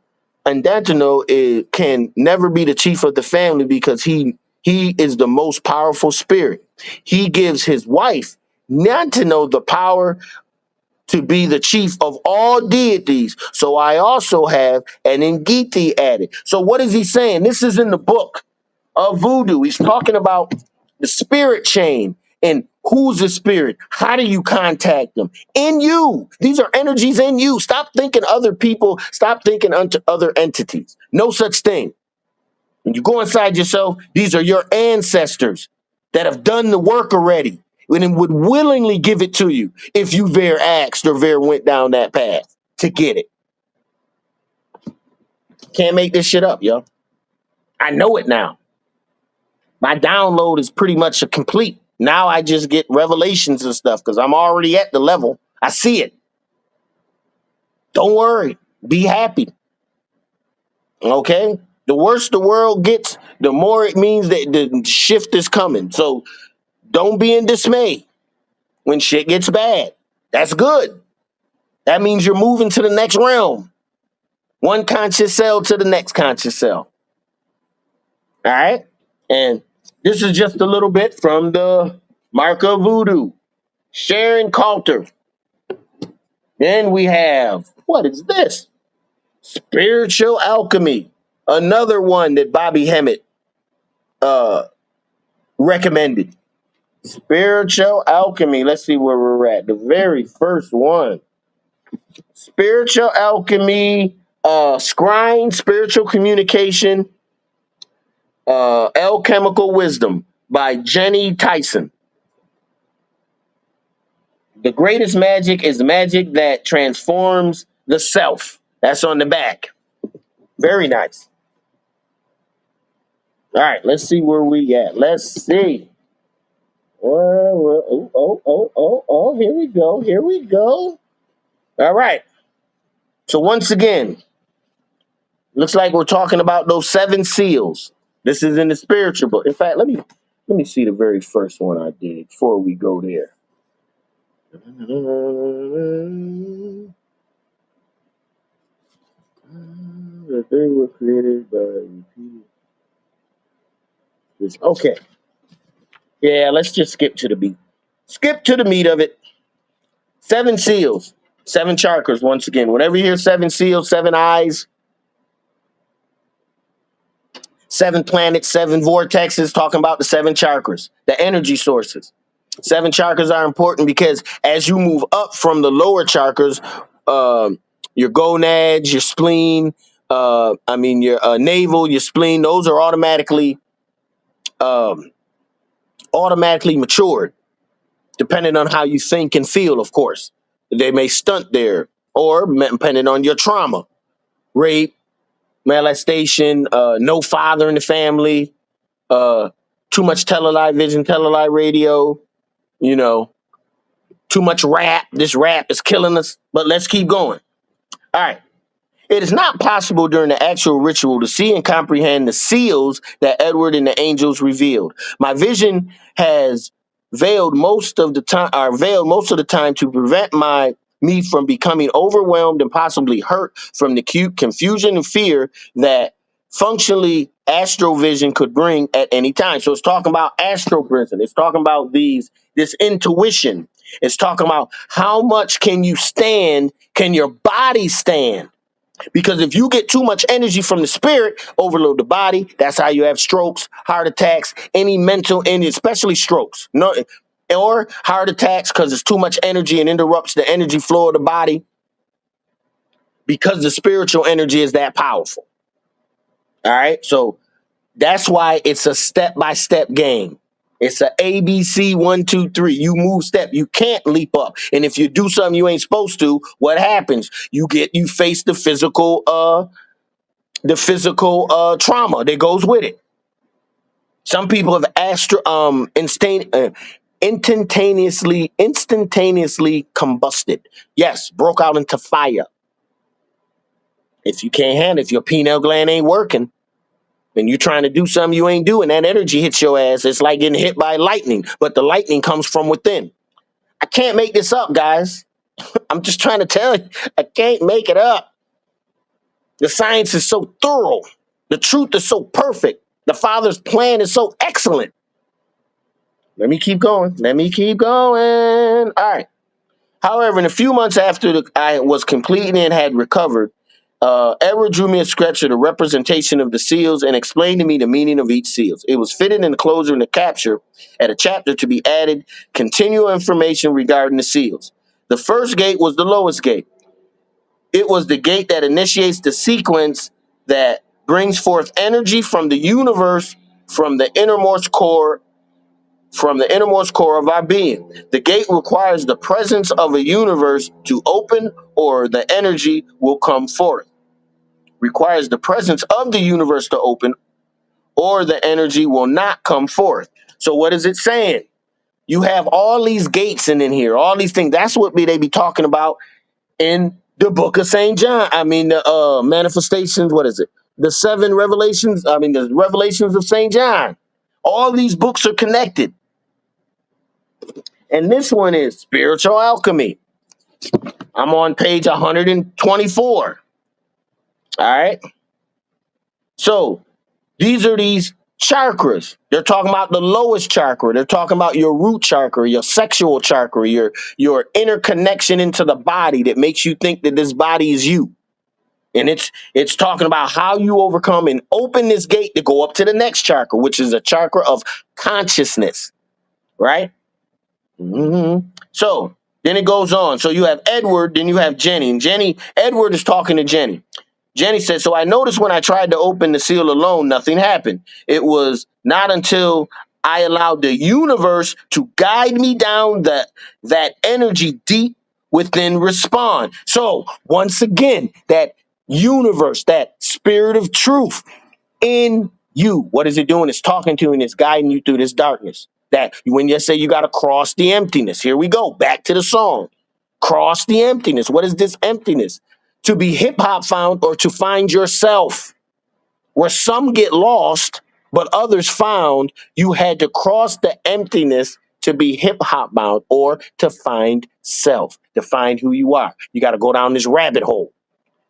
A: Dantino can never be the chief of the family because he is the most powerful spirit. He gives his wife Nantino the power to be the chief of all deities. So I also have an Ngiti added. So what is he saying? This is in the book of voodoo. He's talking about the spirit chain and who's the spirit. How do you contact them? In you. These are energies in you. Stop thinking other people. Stop thinking unto other entities. No such thing. When you go inside yourself, these are your ancestors that have done the work already and would willingly give it to you if you very asked or very went down that path to get it. Can't make this shit up, yo. I know it now. My download is pretty much a complete. Now I just get revelations and stuff because I'm already at the level. I see it. Don't worry. Be happy. Okay? The worse the world gets, the more it means that the shift is coming. So don't be in dismay when shit gets bad. That's good. That means you're moving to the next realm. One conscious cell to the next conscious cell. All right? And this is just a little bit from the Mark of Voodoo. Sharon Coulter. Then we have, what is this? Spiritual Alchemy. Another one that Bobby Hemmett recommended. Spiritual Alchemy. Let's see where we're at. The very first one. Spiritual Alchemy, Scrying, Spiritual Communication, Alchemical Wisdom by Jenny Tyson. The greatest magic is magic that transforms the self. That's on the back. Very nice. All right, let's see where we at. Let's see. Here we go. Here we go. All right. So once again, looks like we're talking about those 7 seals. This is in the spiritual book. In fact, let me see the very first one I did before we go there. They were created by okay. Yeah, let's just skip to the beat. Skip to the meat of it. 7 seals, 7 chakras. Once again, whenever you hear 7 seals, 7 eyes, 7 planets, 7 vortexes, talking about the 7 chakras, the energy sources. 7 chakras are important because as you move up from the lower chakras, your gonads, your spleen, your navel, your spleen, those are automatically matured, depending on how you think and feel, of course. They may stunt there, or depending on your trauma, rape, molestation, no father in the family, too much telelive vision, telelive radio, too much rap. This rap is killing us, but let's keep going. All right. It is not possible during the actual ritual to see and comprehend the seals that Edward and the angels revealed. My vision has veiled most of the time to prevent me from becoming overwhelmed and possibly hurt from the confusion and fear that functionally astrovision could bring at any time. So it's talking about astrovision. It's talking about this intuition. It's talking about how much can your body stand? Because if you get too much energy from the spirit, overload the body. That's how you have strokes, heart attacks, any mental, and especially strokes. No, or heart attacks because it's too much energy and interrupts the energy flow of the body. Because the spiritual energy is that powerful. All right, so that's why it's a step-by-step game. It's a ABC 1, 2, 3. You move step. You can't leap up. And if you do something you ain't supposed to, what happens? You face the physical trauma that goes with it. Some people have instantaneously combusted. Yes, broke out into fire. If you can't handle it, if your pineal gland ain't working, and you're trying to do something you ain't doing, that energy hits your ass. It's like getting hit by lightning, but the lightning comes from within. I can't make this up, guys. I'm just trying to tell you, I can't make it up. The science is so thorough. The truth is so perfect. The Father's plan is so excellent. Let me keep going. Let me keep going. All right. However, in a few months after I was completed and had recovered, Edward drew me a sketch of the representation of the seals and explained to me the meaning of each seals. It was fitted in the closure and the capture at a chapter to be added continual information regarding the seals. The first gate was the lowest gate. It was the gate that initiates the sequence that brings forth energy from the universe from the innermost core of our being. The gate requires the presence of a universe to open, or the energy will come forth. Requires the presence of the universe to open, or the energy will not come forth. So what is it saying? You have all these gates in here, all these things. That's what they be talking about in the book of St. John. I mean, the manifestations, what is it? The seven revelations, the revelations of St. John. All these books are connected. And this one is spiritual alchemy. I'm on page 124. All right. So these are these chakras. They're talking about the lowest chakra. They're talking about your root chakra, your sexual chakra, your inner connection into the body that makes you think that this body is you. And it's talking about how you overcome and open this gate to go up to the next chakra, which is a chakra of consciousness. Right? So then it goes on. So you have Edward, then you have Jenny. And Edward is talking to Jenny. Jenny said, so I noticed when I tried to open the seal alone, nothing happened. It was not until I allowed the universe to guide me down that energy deep within respond. So once again, that universe, that spirit of truth in you, what is it doing? It's talking to you and it's guiding you through this darkness. That when you say you got to cross the emptiness, here we go, back to the song. Cross the emptiness. What is this emptiness? To be hip hop found, or to find yourself. Where some get lost, but others found, you had to cross the emptiness to be hip hop bound, or to find self, to find who you are. You got to go down this rabbit hole.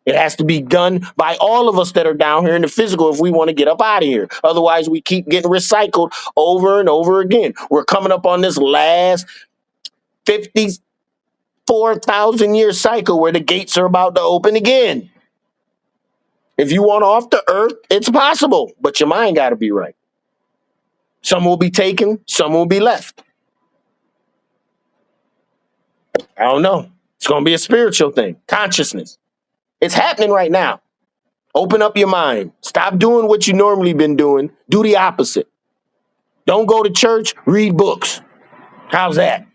A: It has to be done by all of us that are down here in the physical if we want to get up out of here. Otherwise, we keep getting recycled over and over again. We're coming up on this last 54,000 year cycle where the gates are about to open again. If you want off the earth, it's possible, but your mind got to be right. Some will be taken, some will be left. I don't know. It's going to be a spiritual thing, consciousness. It's happening right now. Open up your mind. Stop doing what you normally been doing. Do the opposite. Don't go to church. Read books. How's that?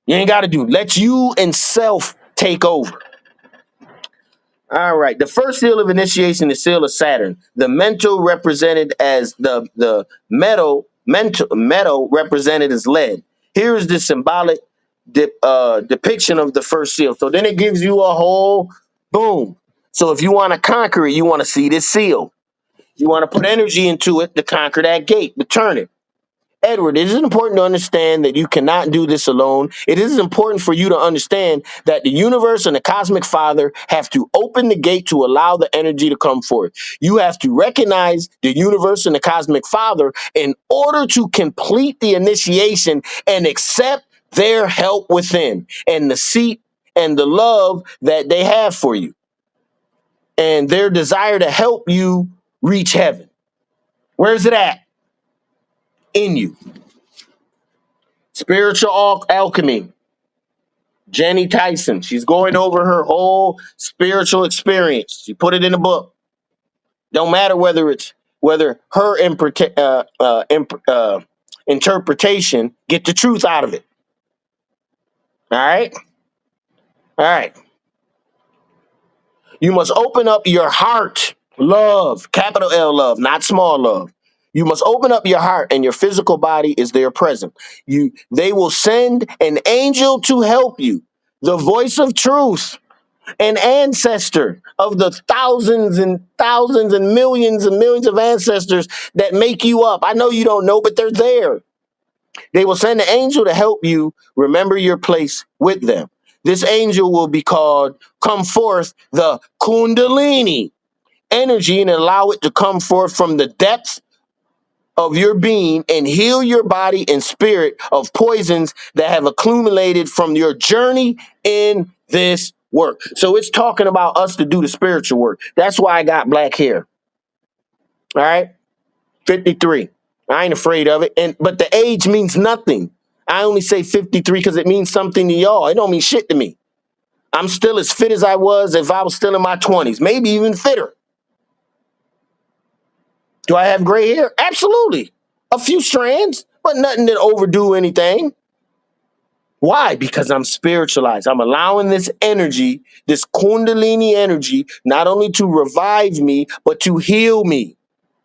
A: You ain't got to do. Let you and self take over. All right. The first seal of initiation is seal of Saturn. The mental represented as the metal represented as lead. Here is the symbolic depiction of the first seal. So then it gives you a whole boom. So if you want to conquer it, you want to see this seal. You want to put energy into it to conquer that gate, to turn it. Edward, it is important to understand that you cannot do this alone. It is important for you to understand that the universe and the cosmic father have to open the gate to allow the energy to come forth. You have to recognize the universe and the cosmic father in order to complete the initiation and accept their help within and the seat and the love that they have for you and their desire to help you reach heaven. Where's it at? In you. Spiritual alchemy. Jenny Tyson. She's going over her whole spiritual experience. She put it in a book. Don't matter whether her interpretation, get the truth out of it. All right? All right. You must open up your heart. Love. Capital L love, not small love. You must open up your heart, and your physical body is there present. They will send an angel to help you. The voice of truth, an ancestor of the thousands and millions of ancestors that make you up. I know you don't know, but they're there. They will send an angel to help you remember your place with them. This angel will be called, come forth, the Kundalini. energy and allow it to come forth from the depths of your being and heal your body and spirit of poisons that have accumulated from your journey in this work. So it's talking about us to do the spiritual work. That's why I got black hair. All right. 53. I ain't afraid of it. But the age means nothing. I only say 53 because it means something to y'all. It don't mean shit to me. I'm still as fit as I was if I was still in my 20s, maybe even fitter. Do I have gray hair? Absolutely. A few strands, but nothing that overdo anything. Why? Because I'm spiritualized. I'm allowing this energy, this Kundalini energy, not only to revive me, but to heal me.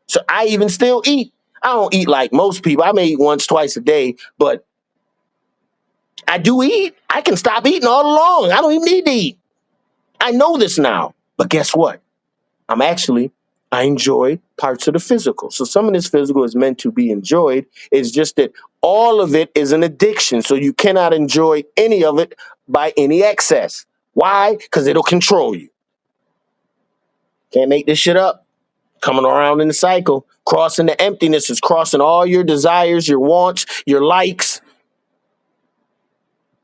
A: So I even still eat. I don't eat like most people. I may eat once, twice a day, but I do eat. I can stop eating all along. I don't even need to eat. I know this now. But guess what? I enjoy parts of the physical. So some of this physical is meant to be enjoyed. It's just that all of it is an addiction. So you cannot enjoy any of it by any excess. Why? Because it'll control you. Can't make this shit up. Coming around in the cycle. Crossing the emptiness is crossing all your desires, your wants, your likes.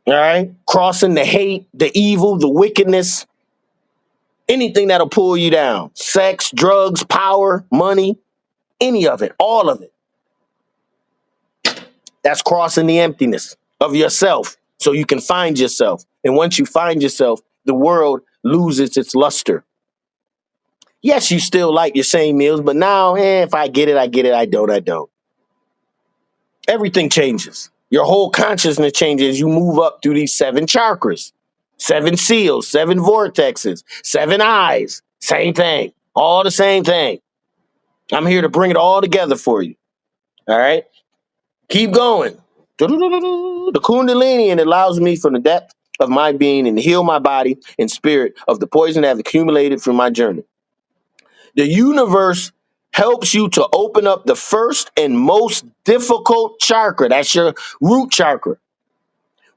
A: All right? Crossing the hate, the evil, the wickedness. Anything that'll pull you down. Sex, drugs, power, money. Any of it, all of it. That's crossing the emptiness of yourself so you can find yourself. And once you find yourself, the world loses its luster. Yes, you still like your same meals, but now, if I get it, I get it. I don't. Everything changes. Your whole consciousness changes as you move up through these 7 chakras, 7 seals, 7 vortexes, 7 eyes. Same thing. All the same thing. I'm here to bring it all together for you. All right? Keep going. The Kundalini, and it allows me from the depth of my being and heal my body and spirit of the poison that have accumulated from my journey. The universe helps you to open up the first and most difficult chakra. That's your root chakra.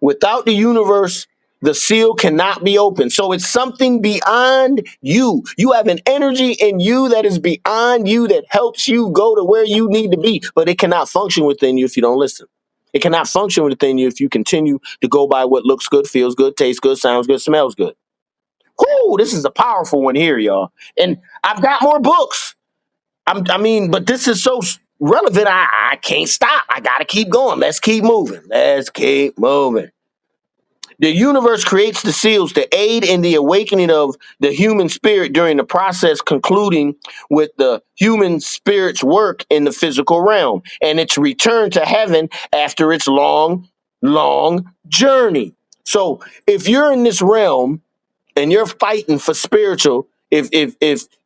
A: Without the universe, the seal cannot be opened. So it's something beyond you. You have an energy in you that is beyond you that helps you go to where you need to be, but it cannot function within you if you don't listen. It cannot function within you if you continue to go by what looks good, feels good, tastes good, sounds good, smells good. Whoo, this is a powerful one here, y'all. And I've got more books. But this is so relevant. I can't stop. I got to keep going. Let's keep moving. The universe creates the seals to aid in the awakening of the human spirit during the process, concluding with the human spirit's work in the physical realm and its return to heaven after its long, long journey. So if you're in this realm and you're fighting for spiritual, if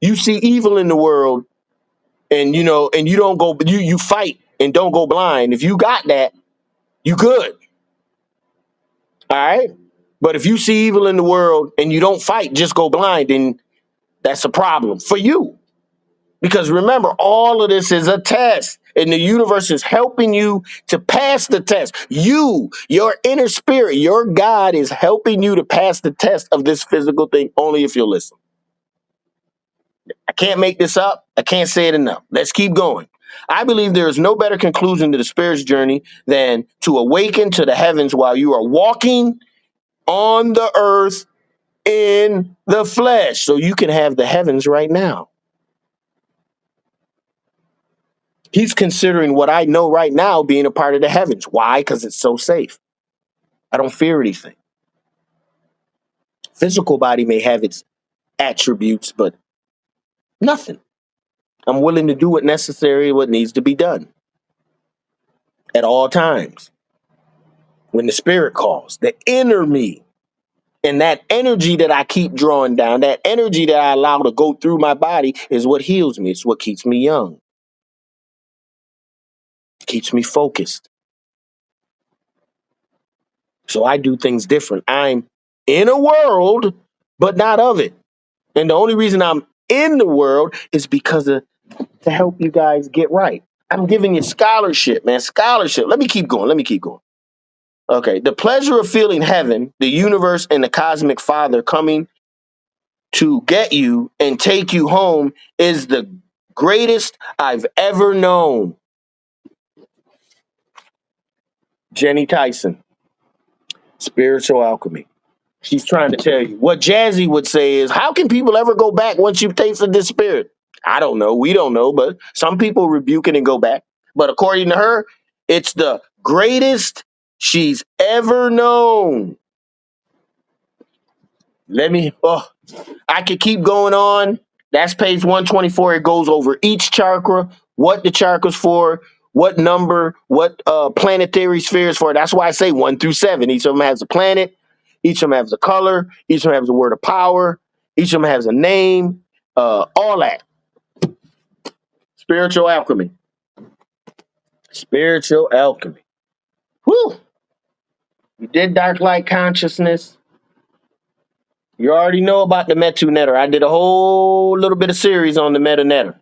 A: you see evil in the world and you don't go, you fight and don't go blind. If you got that, you good. All right. But if you see evil in the world and you don't fight, just go blind, then that's a problem for you. Because remember, all of this is a test, and the universe is helping you to pass the test. Your inner spirit, your God is helping you to pass the test of this physical thing only if you'll listen. I can't make this up. I can't say it enough. Let's keep going. I believe there is no better conclusion to the spirit's journey than to awaken to the heavens while you are walking on the earth in the flesh, so you can have the heavens right now. He's considering what I know right now being a part of the heavens. Why? Because it's so safe. I don't fear anything. Physical body may have its attributes, but nothing. I'm willing to do what necessary, what needs to be done at all times. When the spirit calls, the inner me, and that energy that I keep drawing down, that energy that I allow to go through my body is what heals me. It's what keeps me young. Keeps me focused. So I do things different. I'm in a world, but not of it. And the only reason I'm in the world is because of to help you guys get right. I'm giving you scholarship, man. Scholarship. Let me keep going. Okay. The pleasure of feeling heaven, the universe, and the cosmic father coming to get you and take you home is the greatest I've ever known. Jenny Tyson, Spiritual Alchemy. She's trying to tell you. What Jazzy would say is, how can people ever go back once you've tasted this spirit? I don't know. We don't know, but some people rebuke it and go back. But according to her, it's the greatest she's ever known. I could keep going on. That's page 124. It goes over each chakra, what the chakra's for, what number, what planetary spheres for. That's why I say 1 through 7. Each of them has a planet. Each of them has a color. Each of them has a word of power. Each of them has a name. All that. Spiritual alchemy. Spiritual alchemy. Whew. You did dark light consciousness. You already know about the Metu Netter. I did a whole little bit of series on the Meta Netter.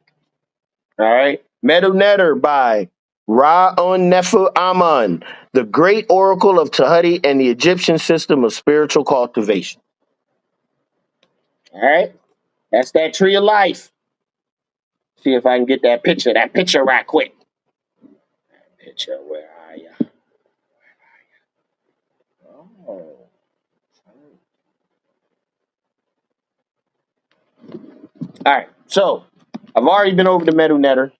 A: All right. Metu Netter by Ra-Un Nefu Amun, the great oracle of Tahiti and the Egyptian system of spiritual cultivation. All right. That's that tree of life. See if I can get that picture right quick. That picture, where are you? Oh. All right. So I've already been over the Metu Netter,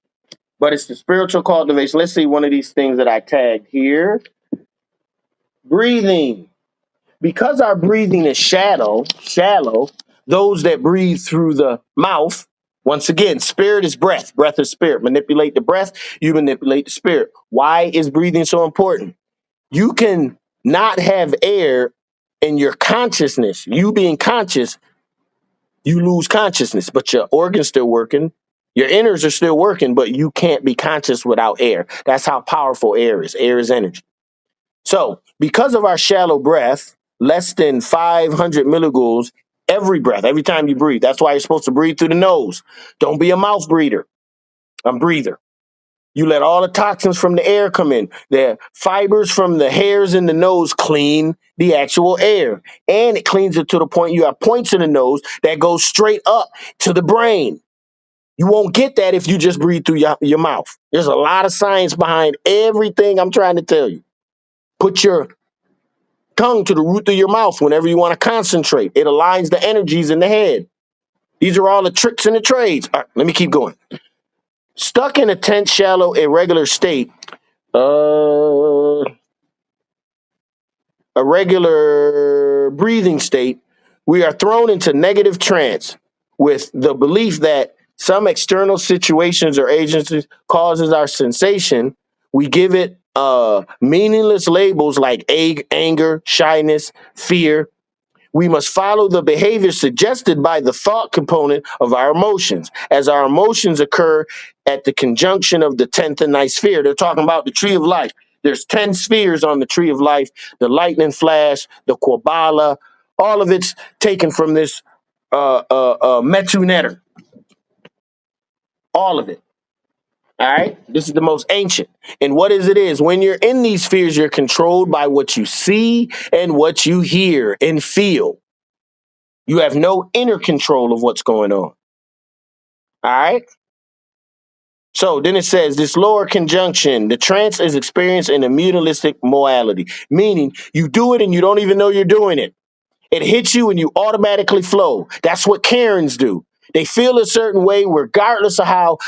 A: but it's the spiritual cultivation. Let's see one of these things that I tagged here. Breathing. Because our breathing is shallow, those that breathe through the mouth, once again, spirit is breath. Breath is spirit. Manipulate the breath, you manipulate the spirit. Why is breathing so important? You can not have air in your consciousness. You being conscious, you lose consciousness, but your organs still working. Your inners are still working, but you can't be conscious without air. That's how powerful air is. Air is energy. So, because of our shallow breath, less than 500 milligoules every breath, every time you breathe. That's why you're supposed to breathe through the nose. Don't be a mouth breather. I'm breather. You let all the toxins from the air come in. The fibers from the hairs in the nose clean the actual air. And it cleans it to the point you have points in the nose that go straight up to the brain. You won't get that if you just breathe through your mouth. There's a lot of science behind everything I'm trying to tell you. Put your tongue to the root of your mouth whenever you want to concentrate. It aligns the energies in the head. These are all the tricks and the trades. All right, let me keep going. Stuck in a tense, shallow, irregular state, a regular breathing state, we are thrown into negative trance with the belief that some external situations or agencies causes our sensation. We give it meaningless labels like anger, shyness, fear. We must follow the behavior suggested by the thought component of our emotions, as our emotions occur at the conjunction of the 10th and 9th sphere. They're talking about the tree of life. There's 10 spheres on the tree of life, the lightning flash, the Quabala, all of it's taken from this Metu Netter. All of it. All right. This is the most ancient. And what is it is when you're in these spheres, you're controlled by what you see and what you hear and feel. You have no inner control of what's going on. All right. So then it says this lower conjunction, the trance is experienced in a mutalistic modality, meaning you do it and you don't even know you're doing it. It hits you and you automatically flow. That's what Karens do. They feel a certain way, regardless of how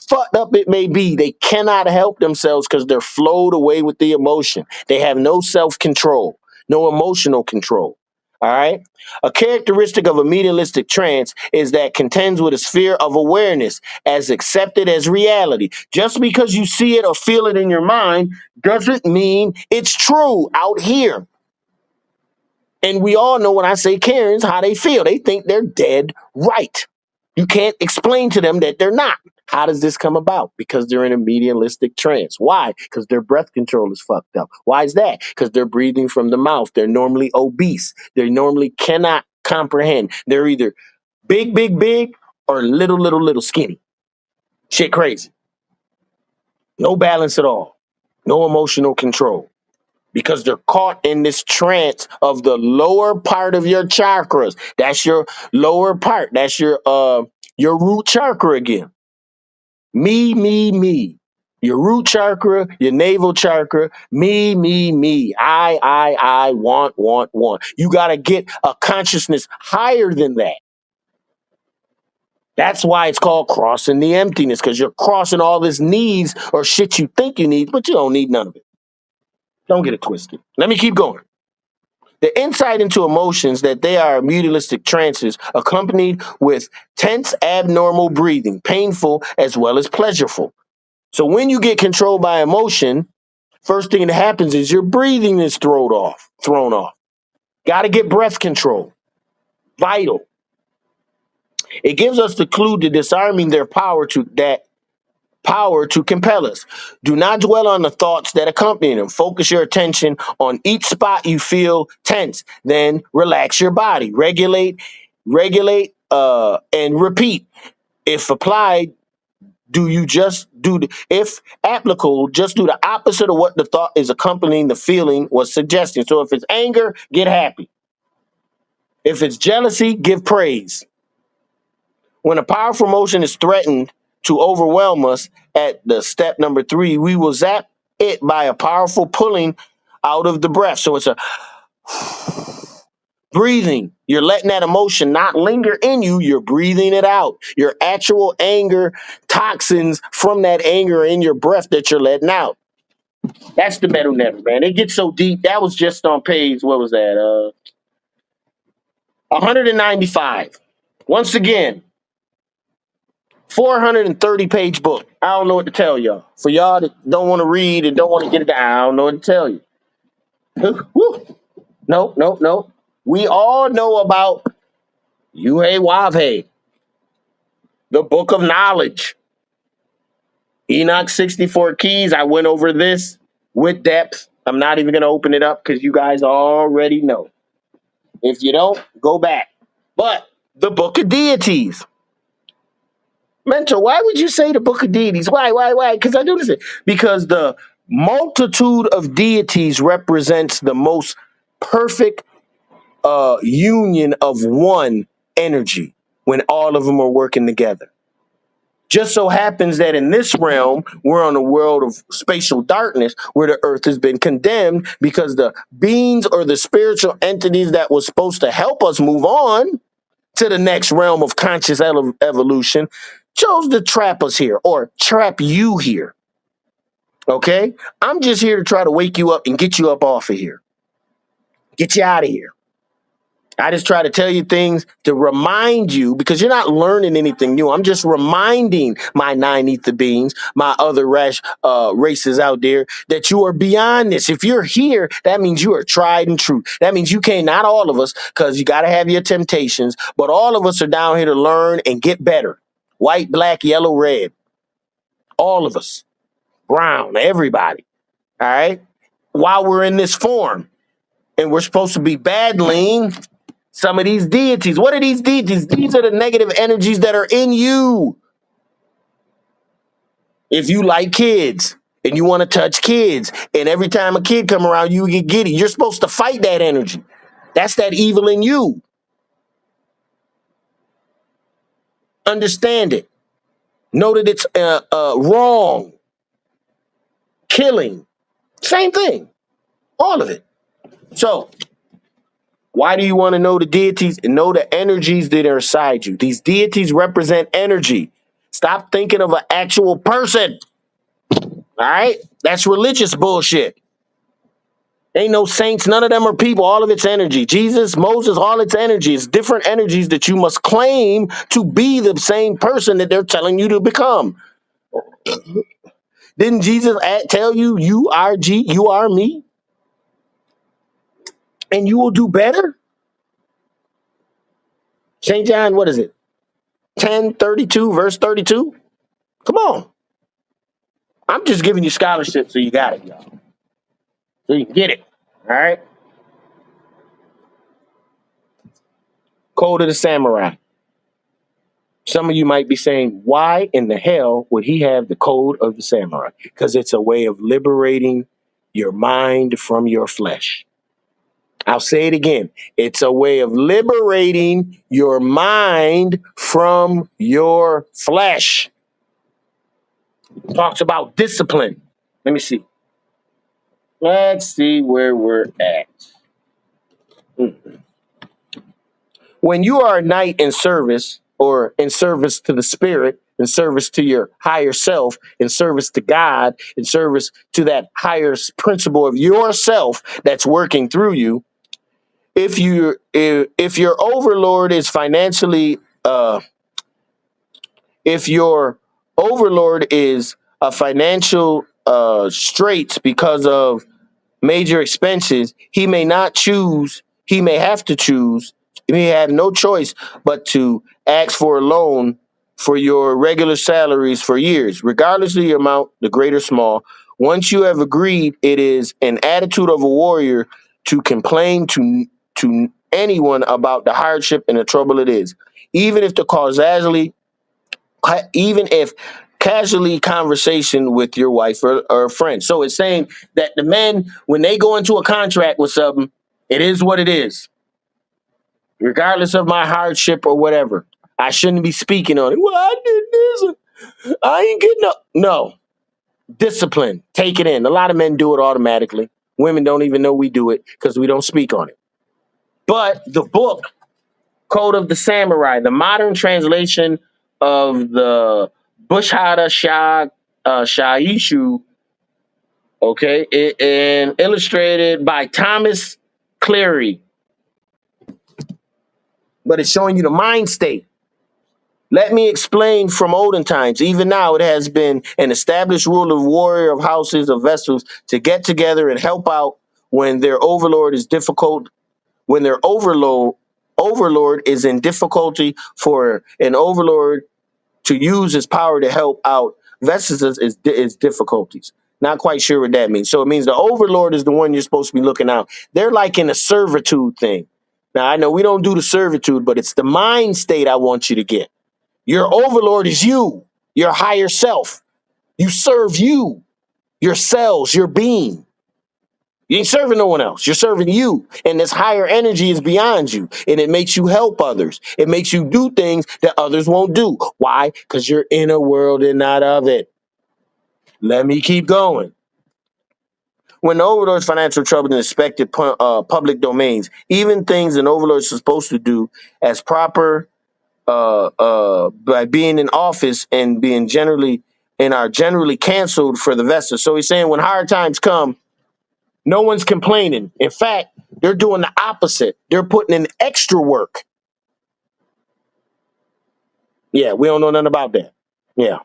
A: fucked up it may be. They cannot help themselves because they're flowed away with the emotion. They have no self-control, no emotional control. All right. A characteristic of a medialistic trance is that contends with a sphere of awareness as accepted as reality. Just because you see it or feel it in your mind doesn't mean it's true out here. And we all know when I say Karens, how they feel. They think they're dead right. You can't explain to them that they're not. How does this come about? Because they're in a medialistic trance. Why? Because their breath control is fucked up. Why is that? Because they're breathing from the mouth. They're normally obese. They normally cannot comprehend. They're either big, big, big, or little, little, little skinny. Shit crazy. No balance at all. No emotional control. because they're caught in this trance of the lower part of your chakras. That's your lower part. That's your root chakra again. Me. Your root chakra, your navel chakra, me. I, want. You got to get a consciousness higher than that. That's why it's called crossing the emptiness, because you're crossing all this needs or shit you think you need, but you don't need none of it. Don't get it twisted. Let me keep going. The insight into emotions that they are mutilistic trances accompanied with tense, abnormal breathing, painful as well as pleasureful. So when you get controlled by emotion, first thing that happens is your breathing is thrown off. Got to get breath control. Vital. It gives us the clue to disarming their power to compel us. Do not dwell on the thoughts that accompany them. Focus your attention on each spot you feel tense. Then relax your body. Regulate, and repeat. If applied, if applicable, just do the opposite of what the thought is accompanying the feeling was suggesting. So if it's anger, get happy. If it's jealousy, give praise. When a powerful emotion is threatened to overwhelm us at the step number 3, we will zap it by a powerful pulling out of the breath. So it's a breathing. You're letting that emotion not linger in you. You're breathing it out. Your actual anger toxins from that anger in your breath that you're letting out. That's the metal never, man. It gets so deep. That was just on page, what was that? 195. Once again, 430-page book. I don't know what to tell y'all. For y'all that don't want to read and don't want to get it down, I don't know what to tell you. Woo. Nope. We all know about Yuhei Wavhe, the book of knowledge. Enoch 64 Keys. I went over this with depth. I'm not even going to open it up because you guys already know. If you don't, go back. But the book of deities. Mentor, why would you say the book of deities? Why? Because I do this. Because the multitude of deities represents the most perfect union of one energy when all of them are working together. Just so happens that in this realm, we're on a world of spatial darkness where the earth has been condemned because the beings or the spiritual entities that was supposed to help us move on to the next realm of conscious evolution chose to trap us here or trap you here. Okay? I'm just here to try to wake you up and get you up off of here. Get you out of here. I just try to tell you things to remind you because you're not learning anything new. I'm just reminding my 9 ether beings, my other races out there that you are beyond this. If you're here, that means you are tried and true. That means you can't, not all of us, because you got to have your temptations, but all of us are down here to learn and get better. White, black, yellow, red. All of us. Brown, everybody. All right? While we're in this form and we're supposed to be battling some of these deities. What are these deities? These are the negative energies that are in you. If you like kids and you want to touch kids, and every time a kid come around, you get giddy. You're supposed to fight that energy. That's that evil in you. Understand it. Know that it's wrong. Killing. Same thing. All of it. So, why do you want to know the deities and know the energies that are inside you? These deities represent energy. Stop thinking of an actual person. All right? That's religious bullshit. Ain't no saints. None of them are people. All of it's energy. Jesus, Moses, all its energy. It's different energies that you must claim to be the same person that they're telling you to become. Didn't Jesus tell you, you are you are me? And you will do better? St. John, what is it? 10:32, verse 32? Come on. I'm just giving you scholarship so you got it, y'all. So you can get it. All right? Code of the Samurai. Some of you might be saying, why in the hell would he have the code of the samurai? Because it's a way of liberating your mind from your flesh. I'll say it again. It's a way of liberating your mind from your flesh. Talks about discipline. Let me see. Let's see where we're at. When you are a knight in service, or in service to the spirit, in service to your higher self, in service to God, in service to that higher principle of yourself that's working through you, if your overlord is financially if your overlord is a financial straits because of major expenses, he may not choose, he may have to choose, he may have no choice but to ask for a loan for your regular salaries for years, regardless of the amount, the great or small. Once you have agreed, it is an attitude of a warrior to complain to anyone about the hardship and the trouble it is, even if the causality, even if casually conversation with your wife or a friend. So it's saying that the men, when they go into a contract with something, it is what it is, regardless of my hardship or whatever. I shouldn't be speaking on it. Well, I did this. I ain't getting up. No. Discipline. Take it in. A lot of men do it automatically. Women don't even know we do it because we don't speak on it. But the book, Code of the Samurai, the modern translation of the Bushhada Shaishu, okay, and illustrated by Thomas Cleary. But it's showing you the mind state. Let me explain from olden times. Even now, it has been an established rule of warrior of houses of vessels to get together and help out when their overlord is difficult, when their overlord is in difficulty, for an overlord to use his power to help out vessels is difficulties. Not quite sure what that means. So it means the overlord is the one you're supposed to be looking out. They're like in a servitude thing. Now, I know we don't do the servitude, but it's the mind state I want you to get. Your overlord is you, your higher self. You serve you, your cells, your being. You ain't serving no one else. You're serving you. And this higher energy is beyond you. And it makes you help others. It makes you do things that others won't do. Why? Because you're in a world and not of it. Let me keep going. When the overlord's financial trouble in expected public domains, even things an overlord is supposed to do as proper by being in office and being generally and are generally canceled for the vessel. So he's saying when hard times come, no one's complaining. In fact, they're doing the opposite. They're putting in extra work. Yeah, we don't know nothing about that. Yeah,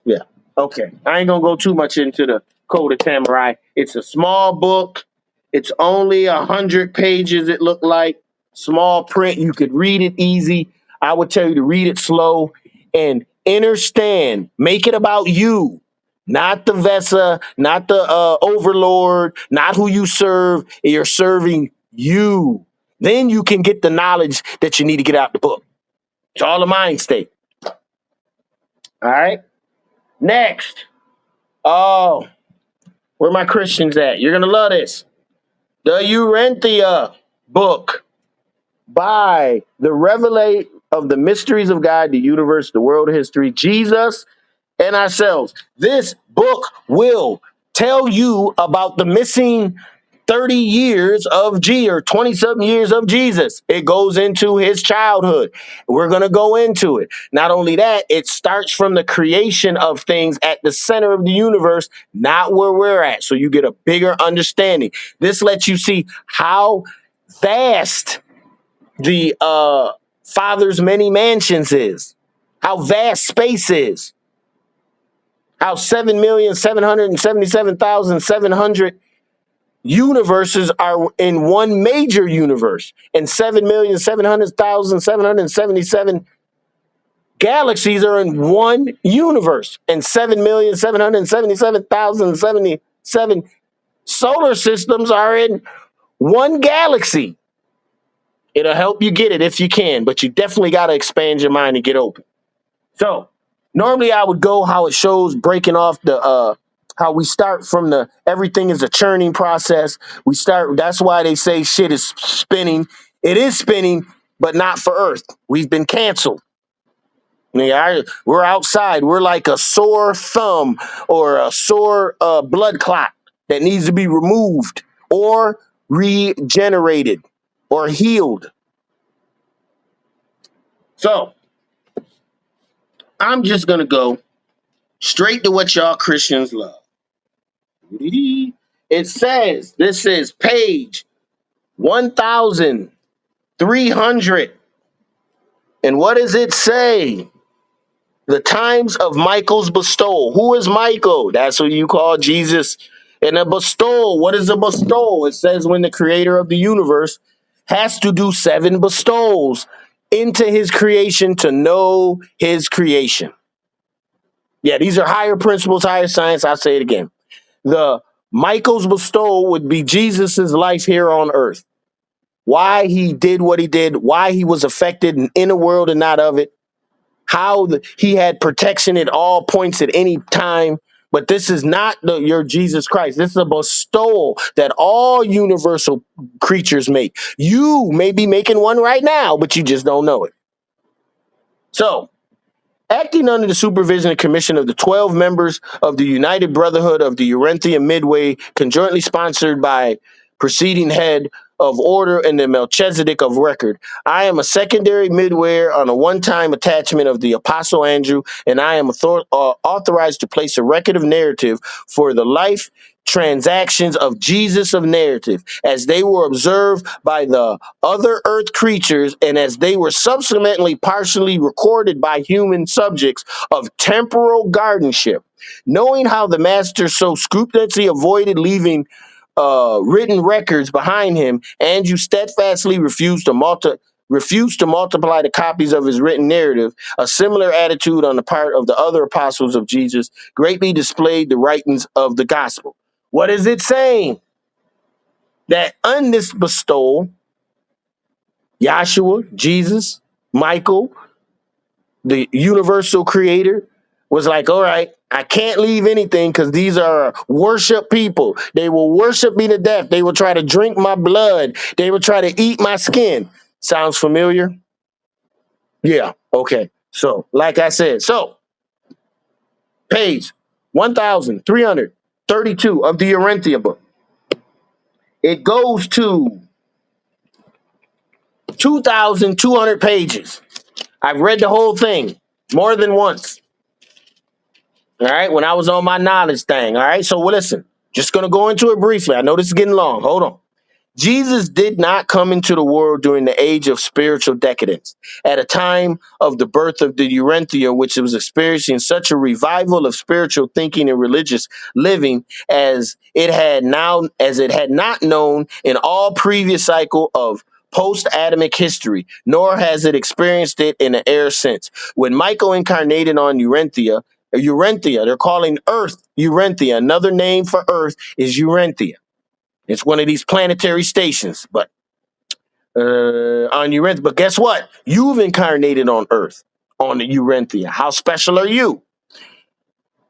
A: yeah. Okay. I ain't gonna go too much into the Code of Samurai. It's a small book. It's only 100 pages, it looked like. Small print. You could read it easy. I would tell you to read it slow and understand. Make it about you. Not the Vesa, not the overlord, not who you serve. You're serving you. Then you can get the knowledge that you need to get out the book. It's all a mind state. All right. Next. Oh, where my Christians at? You're gonna love this. The Urantia book by the revelate of the mysteries of God, the universe, the world history, Jesus, and ourselves. This book will tell you about the missing 30 years of or 20 something years of Jesus. It goes into his childhood. We're going to go into it. Not only that, it starts from the creation of things at the center of the universe, not where we're at. So you get a bigger understanding. This lets you see how vast the Father's many mansions is, how vast space is, how 7,777,700 universes are in one major universe, and 7,700,777 galaxies are in one universe, and 7,777,077 solar systems are in one galaxy. It'll help you get it if you can, but you definitely got to expand your mind and get open. So normally I would go how it shows breaking off the How we start from everything is a churning process. That's why they say shit is spinning. It is spinning, but not for Earth. We've been canceled. We're outside. We're like a sore thumb or a sore blood clot that needs to be removed or regenerated or healed. So I'm just going to go straight to what y'all Christians love. It says, this is page 1,300. And what does it say? The times of Michael's bestowal. Who is Michael? That's who you call Jesus. And a bestowal. What is a bestowal? It says when the creator of the universe has to do 7 bestowals into his creation to know his creation. Yeah, these are higher principles, higher science. I'll say it again. The Michael's bestowal would be Jesus's life here on earth. Why he did what he did, why he was affected in the world and not of it, how he had protection at all points at any time. But this is not your Jesus Christ. This is a bestowal that all universal creatures make. You may be making one right now, but you just don't know it. So, acting under the supervision and commission of the 12 members of the United Brotherhood of the Urantia Midway, conjointly sponsored by preceding head of order and the Melchizedek of record. I am a secondary midwayer on a one-time attachment of the Apostle Andrew, and I am authorized to place a record of narrative for the life transactions of Jesus of narrative as they were observed by the other earth creatures and as they were subsequently partially recorded by human subjects of temporal guardianship. Knowing how the master so scrupulously avoided leaving written records behind him, Andrew steadfastly refused to multiply the copies of his written narrative. A similar attitude on the part of the other apostles of Jesus greatly displayed the writings of the gospel. What is it saying? That on this bestowal, Yahshua, Jesus, Michael, the universal creator, was like, all right, I can't leave anything because these are worship people. They will worship me to death. They will try to drink my blood. They will try to eat my skin. Sounds familiar? Yeah, okay. So, like I said, page 1,332 of the Urantia book. It goes to 2,200 pages. I've read the whole thing more than once. All right, when I was on my knowledge thing. All right, so listen, just going to go into it briefly. I know this is getting long. Hold on. Jesus did not come into the world during the age of spiritual decadence, at a time of the birth of the Urantia, which was experiencing such a revival of spiritual thinking and religious living as it had not known in all previous cycle of post-Adamic history, nor has it experienced it in the air since. When Michael incarnated on Urantia, they're calling Earth Urantia. Another name for Earth is Urantia. It's one of these planetary stations, but on Urantia. But guess what? You've incarnated on Earth, on the Urantia. How special are you?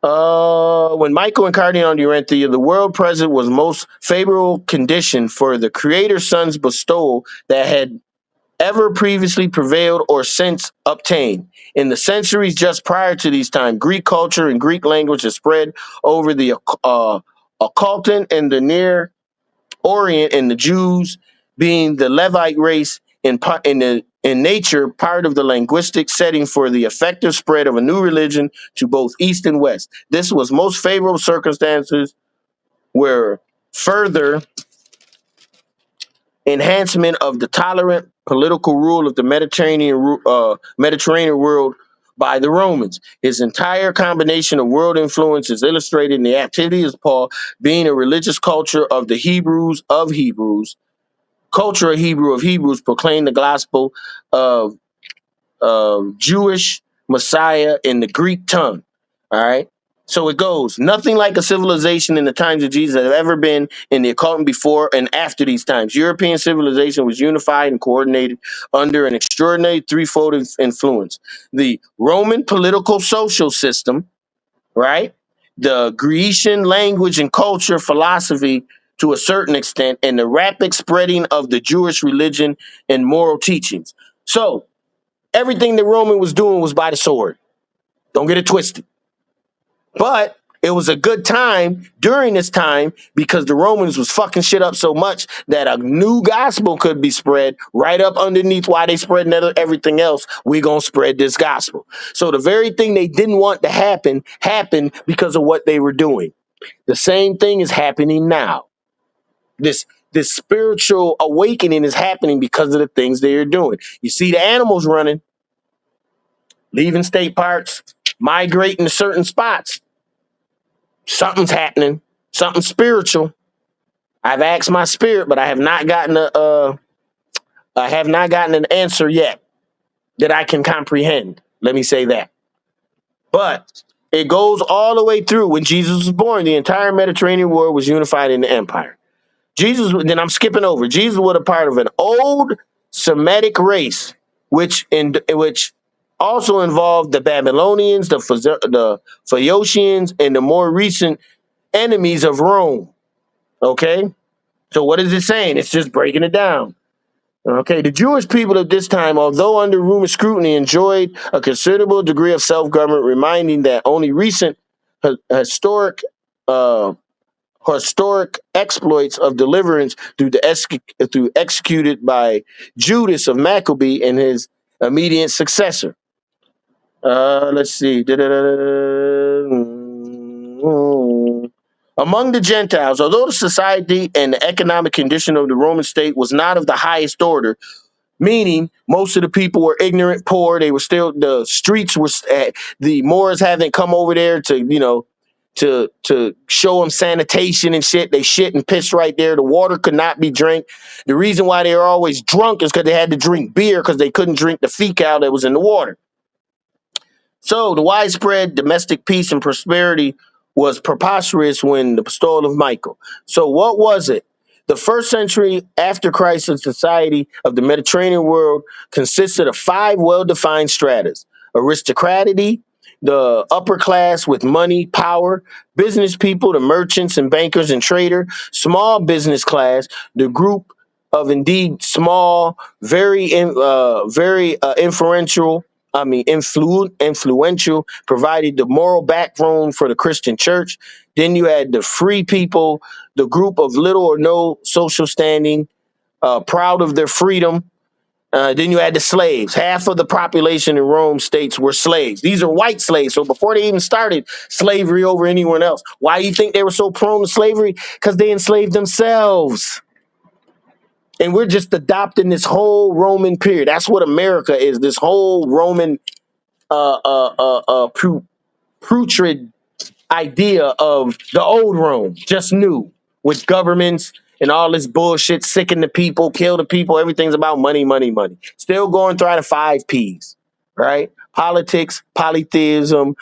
A: When Michael incarnated on Urantia, the world present was most favorable condition for the Creator's Son's bestowal that had ever previously prevailed or since obtained. In the centuries just prior to these times, Greek culture and Greek language has spread over the occultant and the Near Orient, and the Jews being the Levite race in nature, part of the linguistic setting for the effective spread of a new religion to both East and West. This was most favorable circumstances where further enhancement of the tolerant political rule of the Mediterranean world by the Romans. His entire combination of world influence is illustrated in the activities of Paul, being a religious culture of the Hebrews of Hebrews, culture of Hebrews, proclaim the gospel of Jewish Messiah in the Greek tongue. All right. So it goes, nothing like a civilization in the times of Jesus have ever been in the occultant before and after these times. European civilization was unified and coordinated under an extraordinary threefold influence. The Roman political social system, right? the Grecian language and culture, philosophy to a certain extent, and the rapid spreading of the Jewish religion and moral teachings. So everything the Roman was doing was by the sword. Don't get it twisted. But it was a good time during this time because the Romans was fucking shit up so much that a new gospel could be spread right up underneath why they spread everything else. We gonna spread this gospel. So the very thing they didn't want to happen happened because of what they were doing. The same thing is happening now. This spiritual awakening is happening because of the things they are doing. You see the animals running, leaving state parks, migrating to certain spots. Something's happening, something spiritual. I've asked my spirit, but I have not gotten an answer yet that I can comprehend. Let me say that. But it goes all the way through. When Jesus was born, the entire Mediterranean world was unified in the empire. Then I'm skipping over. Jesus was a part of an old Semitic race, which also involved the Babylonians, the Phaeacians, and the more recent enemies of Rome. Okay? So what is it saying? It's just breaking it down. Okay, the Jewish people of this time, although under Roman scrutiny, enjoyed a considerable degree of self-government, reminding that only recent historic uh, historic exploits of deliverance through executed by Judas of Maccabee and his immediate successor. Let's see. Among the Gentiles, although the society and the economic condition of the Roman state was not of the highest order, meaning most of the people were ignorant, poor. They were still, the streets were, the Moors haven't come over there to, to show them sanitation and shit. They shit and piss right there. The water could not be drank. The reason why they were always drunk is because they had to drink beer because they couldn't drink the fecal that was in the water. So the widespread domestic peace and prosperity was preposterous when the bestowal of Michael. So what was it? The first century after Christ, the society of the Mediterranean world consisted of 5 well-defined stratas: aristocracy, the upper class with money, power; business people, the merchants and bankers and trader; small business class, the group of indeed small, very influential, provided the moral backbone for the Christian church. Then you had the free people, the group of little or no social standing, proud of their freedom. Then you had the slaves. Half of the population in Rome states were slaves. These are white slaves. So before they even started slavery over anyone else, why do you think they were so prone to slavery? Because they enslaved themselves. And we're just adopting this whole Roman period. That's what America is. This whole Roman putrid idea of the old Rome, just new, with governments and all this bullshit, sicken the people, kill the people. Everything's about money, money, money. Still going through the 5 Ps, right? Politics, polytheism,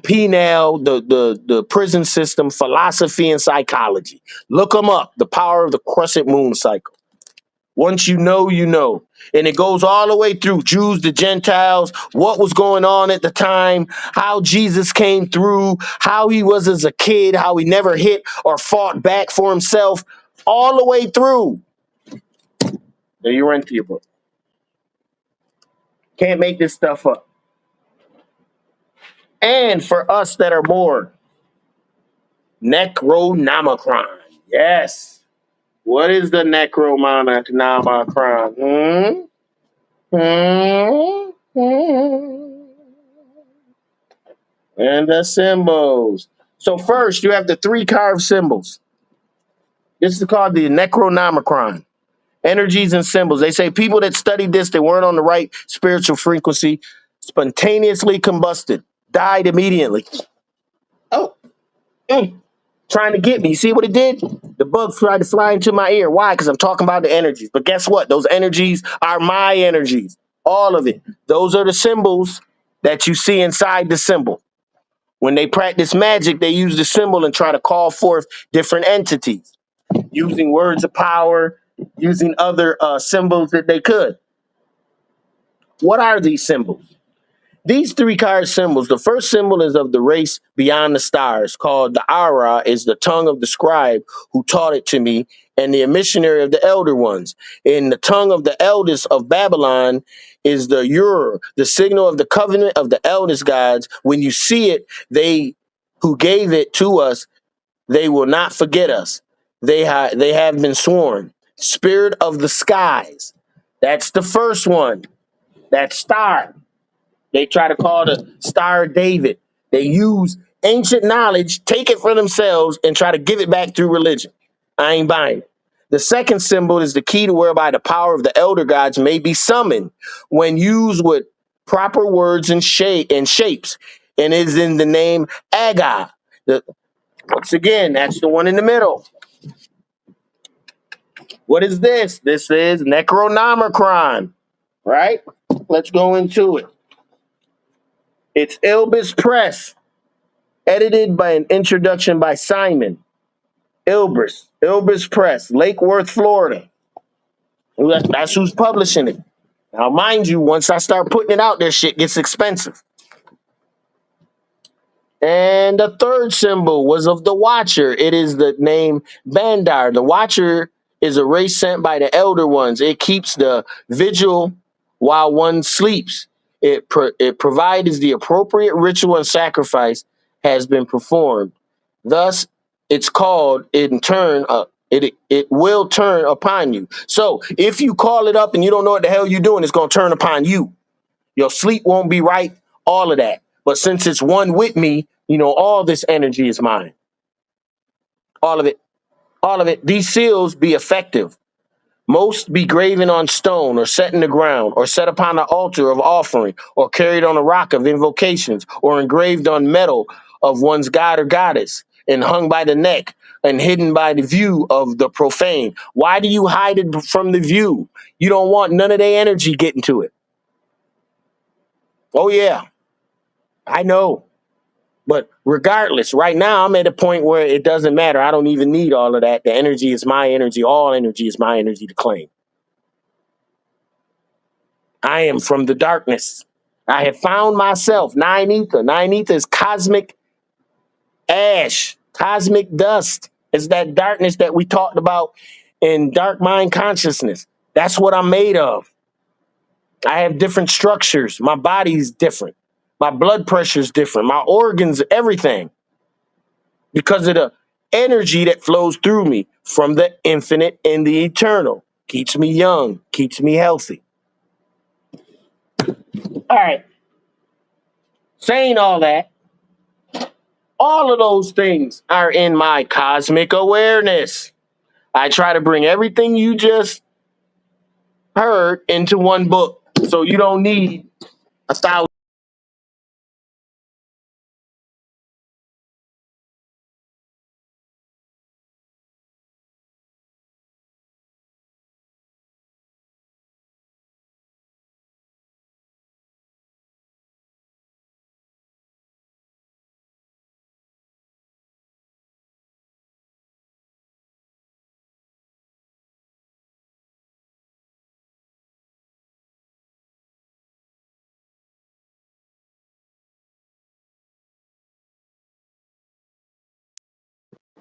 A: Pineal, the prison system, philosophy, and psychology. Look them up. The power of the crescent moon cycle. Once you know, you know. And it goes all the way through Jews to Gentiles, what was going on at the time, how Jesus came through, how he was as a kid, how he never hit or fought back for himself, all the way through. There you rent your book. Can't make this stuff up. And for us that are more Necronomicron. Yes. What is the Necronomicron? And the symbols. So first, you have the 3 carved symbols. This is called the Necronomicron. Energies and symbols. They say people that studied this, they weren't on the right spiritual frequency, spontaneously combusted, died immediately. Oh, trying to get me. You see what it did? The bug tried to fly into my ear. Why? Because I'm talking about the energies. But guess what? Those energies are my energies. All of it. Those are the symbols that you see inside the symbol. When they practice magic, they use the symbol and try to call forth different entities using words of power, using other symbols that they could. What are these symbols? These three card symbols, the first symbol is of the race beyond the stars, called the Ara, is the tongue of the scribe who taught it to me, and the missionary of the elder ones. In the tongue of the eldest of Babylon is the Ur, the signal of the covenant of the eldest gods. When you see it, they who gave it to us, they will not forget us. They have been sworn. Spirit of the skies. That's the first one. That star. They try to call the Star of David. They use ancient knowledge, take it for themselves, and try to give it back through religion. I ain't buying it. The second symbol is the key to whereby the power of the elder gods may be summoned when used with proper words and shapes, and is in the name Aga. Once again, that's the one in the middle. What is this? This is Necronomicron, right? Let's go into it. It's Ilbis Press, edited by an introduction by Simon. Ilbis Press, Lake Worth, Florida. That's who's publishing it. Now, mind you, once I start putting it out there, shit gets expensive. And the third symbol was of the Watcher. It is the name Bandar. The Watcher is a race sent by the Elder Ones. It keeps the vigil while one sleeps. It provides the appropriate ritual and sacrifice has been performed. Thus, it's called in turn. It will turn upon you. So if you call it up and you don't know what the hell you're doing, it's gonna turn upon you. Your sleep won't be right. All of that. But since it's one with me, all this energy is mine. All of it. All of it. These seals be effective. Most be graven on stone or set in the ground or set upon an altar of offering or carried on a rock of invocations or engraved on metal of one's god or goddess and hung by the neck and hidden by the view of the profane. Why do you hide it from the view? You don't want none of their energy getting to it. Oh, yeah, I know. But regardless, right now I'm at a point where it doesn't matter. I don't even need all of that. The energy is my energy. All energy is my energy to claim. I am from the darkness. I have found myself. Nine ether. Nine ether is cosmic ash, cosmic dust. It's that darkness that we talked about in dark mind consciousness. That's what I'm made of. I have different structures. My body's different. My blood pressure's different. My organs, everything. Because of the energy that flows through me from the infinite and the eternal. Keeps me young, keeps me healthy. All right. Saying all that, all of those things are in my cosmic awareness. I try to bring everything you just heard into one book. So you don't need 1,000.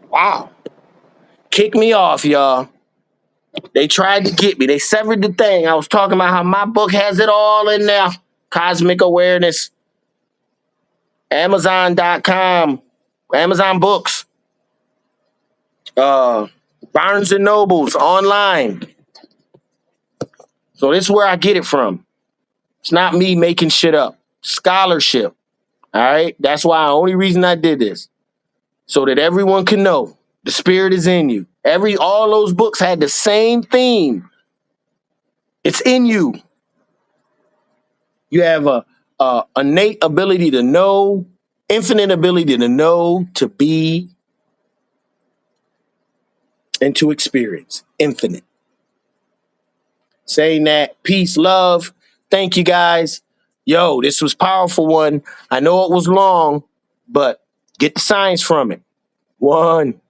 A: Wow. Kick me off, y'all. They tried to get me. They severed the thing. I was talking about how my book has it all in there. Cosmic awareness. Amazon.com. Amazon books. Barnes and Nobles online. So this is where I get it from. It's not me making shit up. Scholarship. All right. That's why the only reason I did this. So that everyone can know the spirit is in you. All those books had the same theme. It's in you. You have a innate ability to know, infinite ability to know, to be, and to experience. Infinite. Saying that, peace, love. Thank you guys. Yo, this was powerful one. I know it was long, but get the science from it. One.